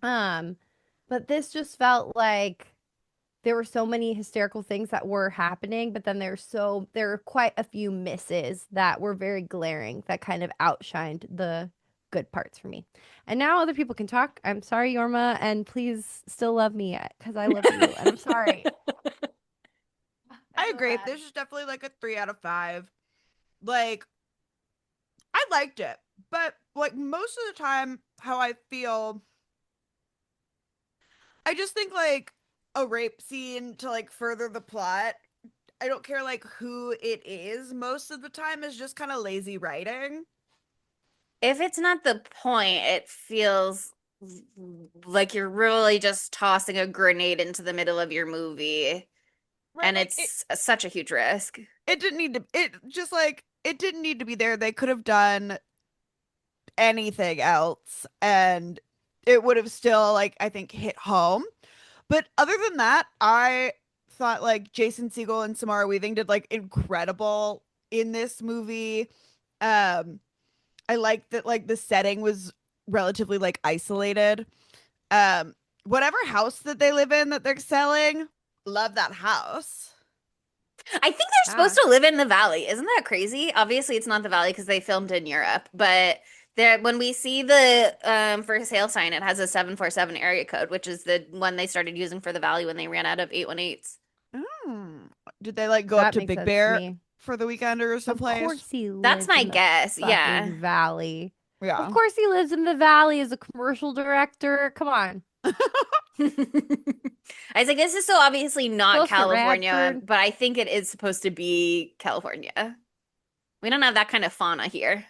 But this just felt like there were so many hysterical things that were happening, but then there were quite a few misses that were very glaring that kind of outshined the good parts for me. And now other people can talk. I'm sorry, Jorma, and please still love me because I love you, and I'm sorry. I agree. This is definitely like a 3 out of 5. Like, I liked it, but like most of the time, how I feel, I just think like a rape scene to like further the plot, I don't care like who it is, most of the time is just kind of lazy writing. If it's not the point, it feels like you're really just tossing a grenade into the middle of your movie. Right, and like it's such a huge risk. It didn't need to, it didn't need to be there. They could have done anything else and it would have still like I think hit home. But other than that, I thought like Jason Segel and Samara Weaving did like incredible in this movie. I liked that like the setting was relatively like isolated. Whatever house that they live in that they're selling, love that house. I think they're supposed to live in the valley. Isn't that crazy? Obviously, it's not the valley because they filmed in Europe, but there, when we see the for sale sign, it has a 747 area code, which is the one they started using for the valley when they ran out of 818s. Did they like go up to Big Bear for the weekend or someplace? Of course he lives. That's my guess. Yeah. Valley. Yeah. Of course he lives in the valley as a commercial director. Come on. I was like, this is so obviously not California, but I think it is supposed to be California. We don't have that kind of fauna here.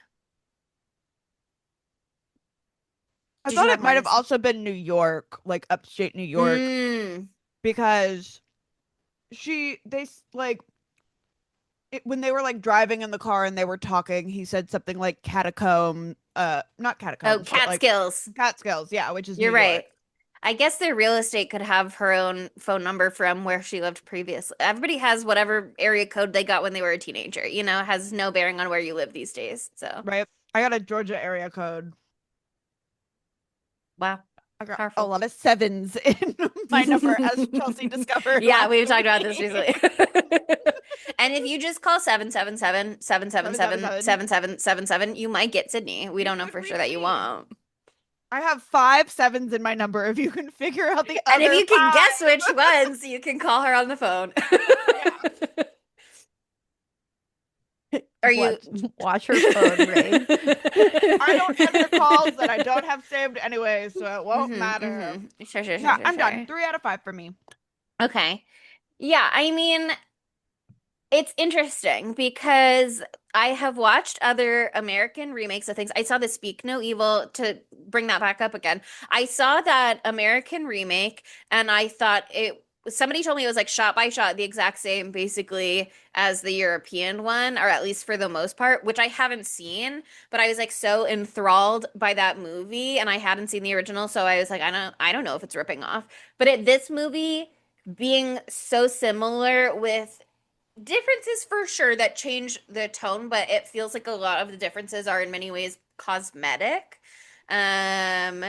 I thought it might have also been New York, like upstate New York, because when they were like driving in the car and they were talking, he said something like catacomb, not catacombs. Oh, Catskills. Like, Catskills, yeah, which is You're New right. York. I guess their real estate could have her own phone number from where she lived previously. Everybody has whatever area code they got when they were a teenager. You know, it has no bearing on where you live these days. So right, I got a Georgia area code. Wow. I got a lot of 7s in my number, as Chelsea discovered. Yeah, we've talked about this recently. And if you just call 777-777-7777, you might get Sydney. We don't know for sure that you won't. I have 5 7s in my number. If you can figure out the other, and if you can guess which ones, you can call her on the phone. Are you watch her phone ring? I don't answer calls that I don't have saved anyway, so it won't matter. Sure. I'm done. 3 out of 5 for me. Okay. Yeah, I mean, it's interesting because I have watched other American remakes of things. I saw the Speak No Evil, to bring that back up again. I saw that American remake and I thought it somebody told me it was like shot by shot the exact same basically as the European one, or at least for the most part, which I haven't seen, but I was like so enthralled by that movie and I hadn't seen the original, so I was like, I don't know if it's ripping off. But this movie being so similar with differences for sure that change the tone, but it feels like a lot of the differences are in many ways cosmetic. Um,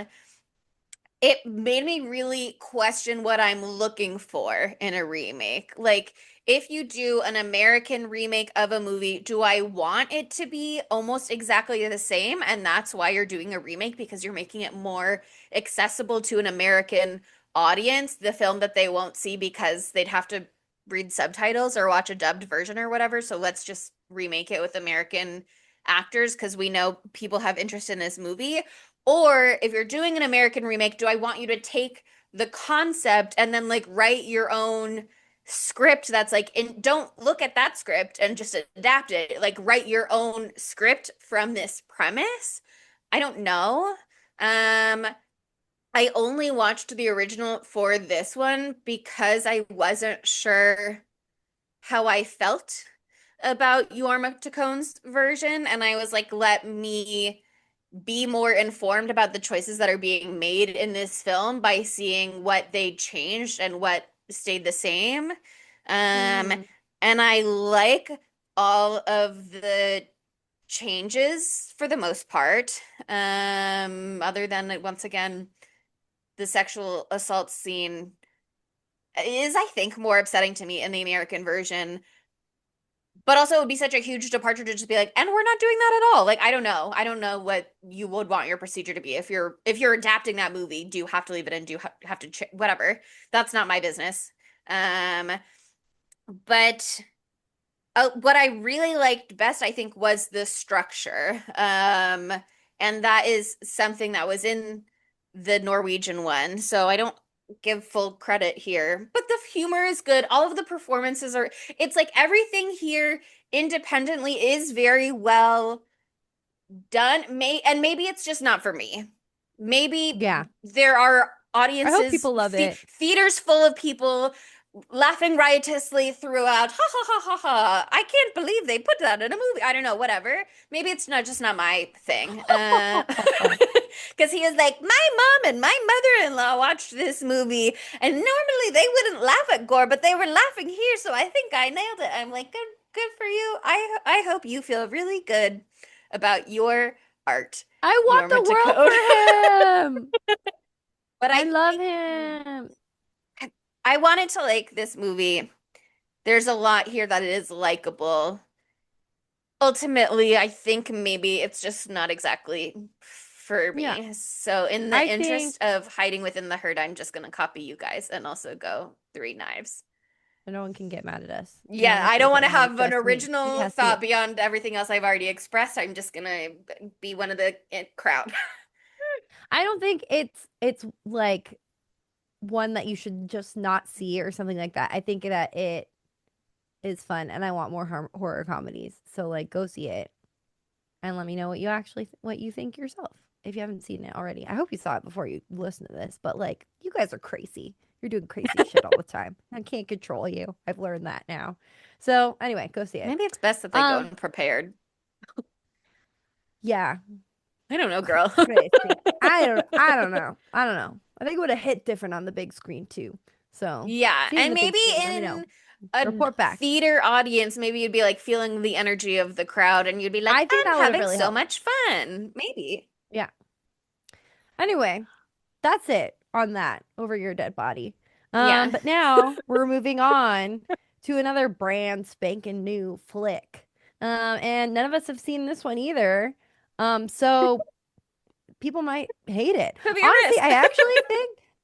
it made me really question what I'm looking for in a remake. Like, if you do an American remake of a movie, do I want it to be almost exactly the same? And that's why you're doing a remake, because you're making it more accessible to an American audience, the film that they won't see because they'd have to read subtitles or watch a dubbed version or whatever. So let's just remake it with American actors because we know people have interest in this movie. Or if you're doing an American remake, do I want you to take the concept and then like write your own script that's like don't look at that script and just adapt it. Like write your own script from this premise. I don't know. I only watched the original for this one because I wasn't sure how I felt about Jorma Taccone's version, and I was like, let me be more informed about the choices that are being made in this film by seeing what they changed and what stayed the same. And I like all of the changes for the most part. Other than once again, the sexual assault scene is, I think, more upsetting to me in the American version. But also it would be such a huge departure to just be like, and we're not doing that at all. Like, I don't know. I don't know what you would want your procedure to be. If you're adapting that movie, do you have to leave it in? Do you have to whatever? That's not my business. But what I really liked best, I think, was the structure. And that is something that was in the Norwegian one. So I don't give full credit here, but the humor is good. All of the performances are, it's like everything here independently is very well done. And maybe it's just not for me. Maybe there are audiences, I hope people love it. Theaters full of people laughing riotously throughout. Ha ha ha ha ha. I can't believe they put that in a movie. I don't know, whatever. Maybe it's just not my thing. Because he was like, my mom and my mother-in-law watched this movie, and normally they wouldn't laugh at gore, but they were laughing here, so I think I nailed it. I'm like, good for you. I hope you feel really good about your art. I want the world for him. But I love him. I wanted to like this movie. There's a lot here that is likable. Ultimately, I think maybe it's just not exactly for me. Yeah. So in the interest of hiding within the herd, I'm just going to copy you guys and also go 3 knives. No one can get mad at us. Yeah, I don't want to have an original thought beyond everything else I've already expressed. I'm just going to be one of the crowd. I don't think it's like one that you should just not see or something like that. I think that it is fun, and I want more horror comedies. So like, go see it, and let me know what you think yourself if you haven't seen it already. I hope you saw it before you listen to this. But like, you guys are crazy. You're doing crazy shit all the time. I can't control you. I've learned that now. So anyway, go see it. Maybe it's best that they go unprepared. Yeah. I don't know, girl. I don't know. I think it would have hit different on the big screen too. So yeah, and maybe in a theater audience, maybe you'd be like feeling the energy of the crowd, and you'd be like, I think I'm having really so much fun. Maybe. Yeah. Anyway, that's it on that. Over your dead body. Yeah. But now we're moving on to another brand spanking new flick. And none of us have seen this one either. So people might hate it. Honestly,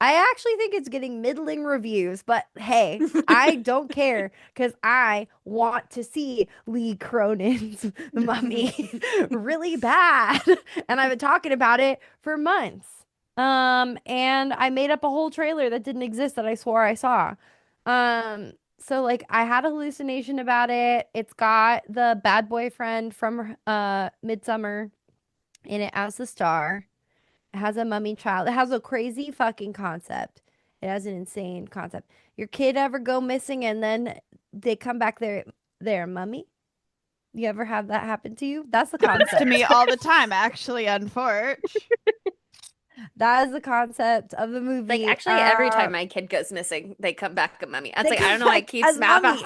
I actually think it's getting middling reviews, but hey, I don't care because I want to see Lee Cronin's Mummy really bad. And I've been talking about it for months. And I made up a whole trailer that didn't exist that I swore I saw. So like I had a hallucination about it. It's got the bad boyfriend from Midsummer in it as the star. It has a mummy child. It has a crazy fucking concept. It has an insane concept. Your kid ever go missing and then they come back there, mummy? You ever have that happen to you? That's the concept. To me all the time, actually, unfortunately. That is the concept of the movie. Like, actually, every time my kid goes missing, they come back a mummy. I was like, I don't know why it keeps happening.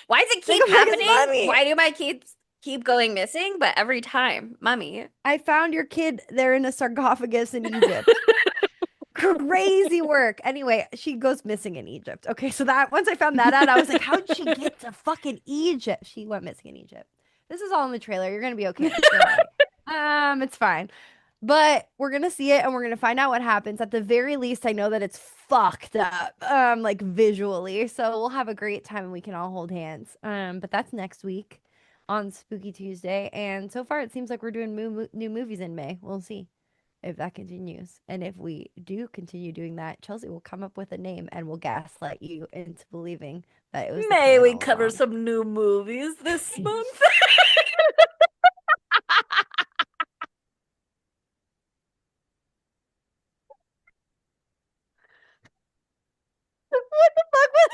Why does it keep happening? Why do my kids keep going missing? But every time, mummy. I found your kid. They're in a sarcophagus in Egypt. Crazy work. Anyway, she goes missing in Egypt. Okay, so that once I found that out, I was like, how'd she get to fucking Egypt? She went missing in Egypt. This is all in the trailer. You're gonna be okay. It's fine. But we're gonna see it and we're gonna find out what happens. At the very least, I know that it's fucked up, like visually. So we'll have a great time and we can all hold hands. But that's next week on Spooky Tuesday. And so far, it seems like we're doing new movies in May. We'll see if that continues. And if we do continue doing that, Chelsea will come up with a name and will gaslight you into believing that it was. May we cover some new movies this month? What the fuck was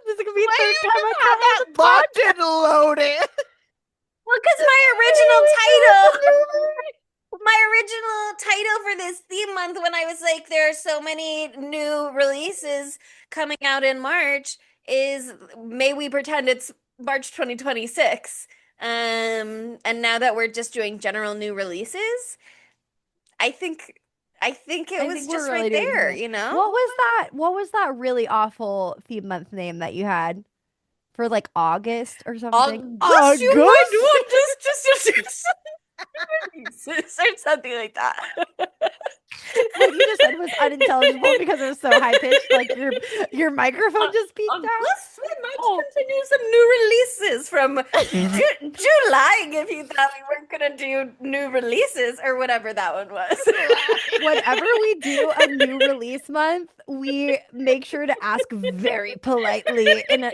this is gonna be the third time I had that bot didn't load it? Well, because my original title for this theme month, when I was like, there are so many new releases coming out in March, is May We Pretend It's March 2026. And now that we're just doing general new releases, I think it was just really right there, you know? What was that really awful theme month name that you had for like August or something? August? Or something like that. What you just said was unintelligible because it was so high pitched. Like your microphone just peaked out. We might continue some new releases from July. If you thought we weren't gonna do new releases or whatever that one was. Whenever we do a new release month, we make sure to ask very politely in an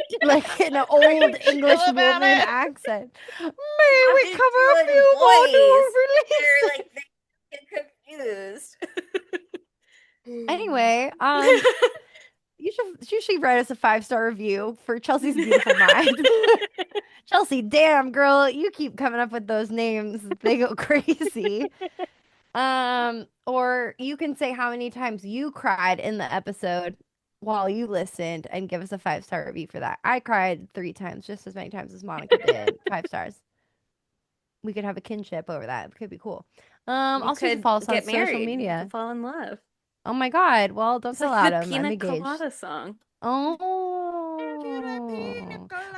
old English woman accent. May we cover a few more new releases? Like they get confused. Anyway, you should write us a 5-star review for Chelsea's Beautiful Mind. Chelsea, damn girl, you keep coming up with those names. They go crazy. Or you can say how many times you cried in the episode while you listened and give us a 5-star review for that. I cried 3 times, just as many times as Monica did. 5 stars. We could have a kinship over that. It could be cool. Also, you can follow us on social media. Fall in love. Oh my God! Well, don't tell Adam. I'm engaged. Colada song. Oh,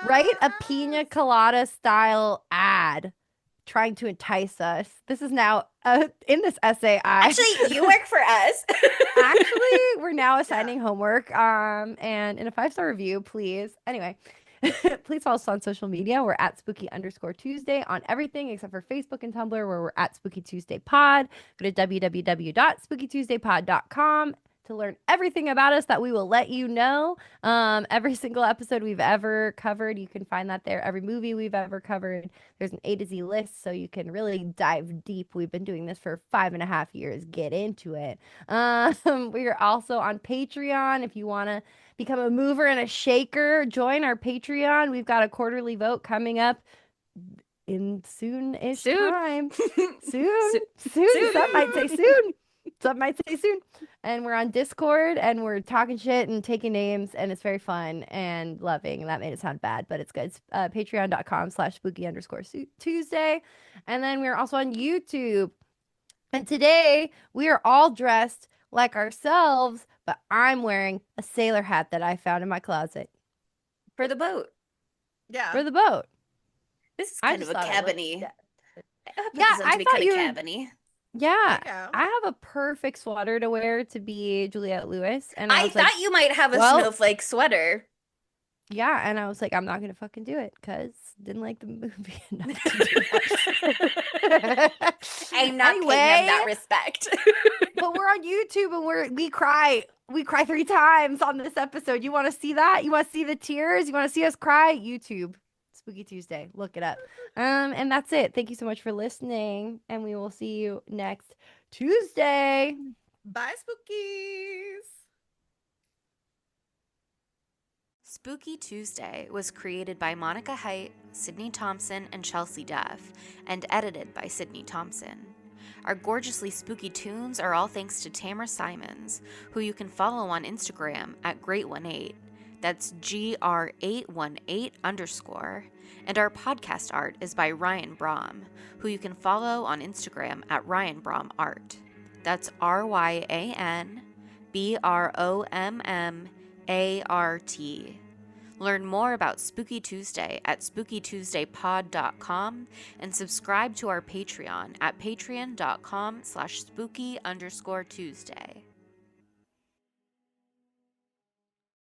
write a Piña Colada style ad, trying to entice us. This is now in this essay. Actually, you work for us. Actually, we're now assigning homework. And in a 5-star review, please. Anyway. Please follow us on social media. We're at Spooky_Tuesday on everything except for Facebook and Tumblr, where we're at Spooky Tuesday Pod. Go to www.spookytuesdaypod.com to learn everything about us that we will let you know. Every single episode we've ever covered, you can find that there. Every movie we've ever covered, there's an A to Z list, so you can really dive deep. We've been doing this for 5.5 years. Get into it. We are also on Patreon. If you want to become a mover and a shaker, join our Patreon. We've got a quarterly vote coming up in soon-ish time. Soon. Some might say soon. Some might say soon. And we're on Discord and we're talking shit and taking names, and it's very fun and loving. And that made it sound bad, but it's good. It's patreon.com/spooky_Tuesday. And then we're also on YouTube. And today we are all dressed like ourselves, but I'm wearing a sailor hat that I found in my closet. For the boat. Yeah. For the boat. This is kind of a cabiny. I thought you were cabiny. Yeah, I have a perfect sweater to wear to be Juliette Lewis, and I thought you might have a snowflake sweater. Yeah, and I was like, I'm not gonna fucking do it because didn't like the movie enough to do it. I'm not paying them that respect. But we're on YouTube and we cry 3 times on this episode. You want to see that? You want to see the tears? You want to see us cry? YouTube. Spooky Tuesday. Look it up. And that's it. Thank you so much for listening. And we will see you next Tuesday. Bye, Spookies. Spooky Tuesday was created by Monica Haidt, Sydney Thompson, and Chelsea Duff, and edited by Sydney Thompson. Our gorgeously spooky tunes are all thanks to Tamara Simons, who you can follow on Instagram at Great18. That's GR818_, and our podcast art is by Ryan Brom, who you can follow on Instagram at Ryan Brom Art. That's RyanBrommArt. Learn more about Spooky Tuesday at spookytuesdaypod.com and subscribe to our Patreon at patreon.com/spooky_Tuesday.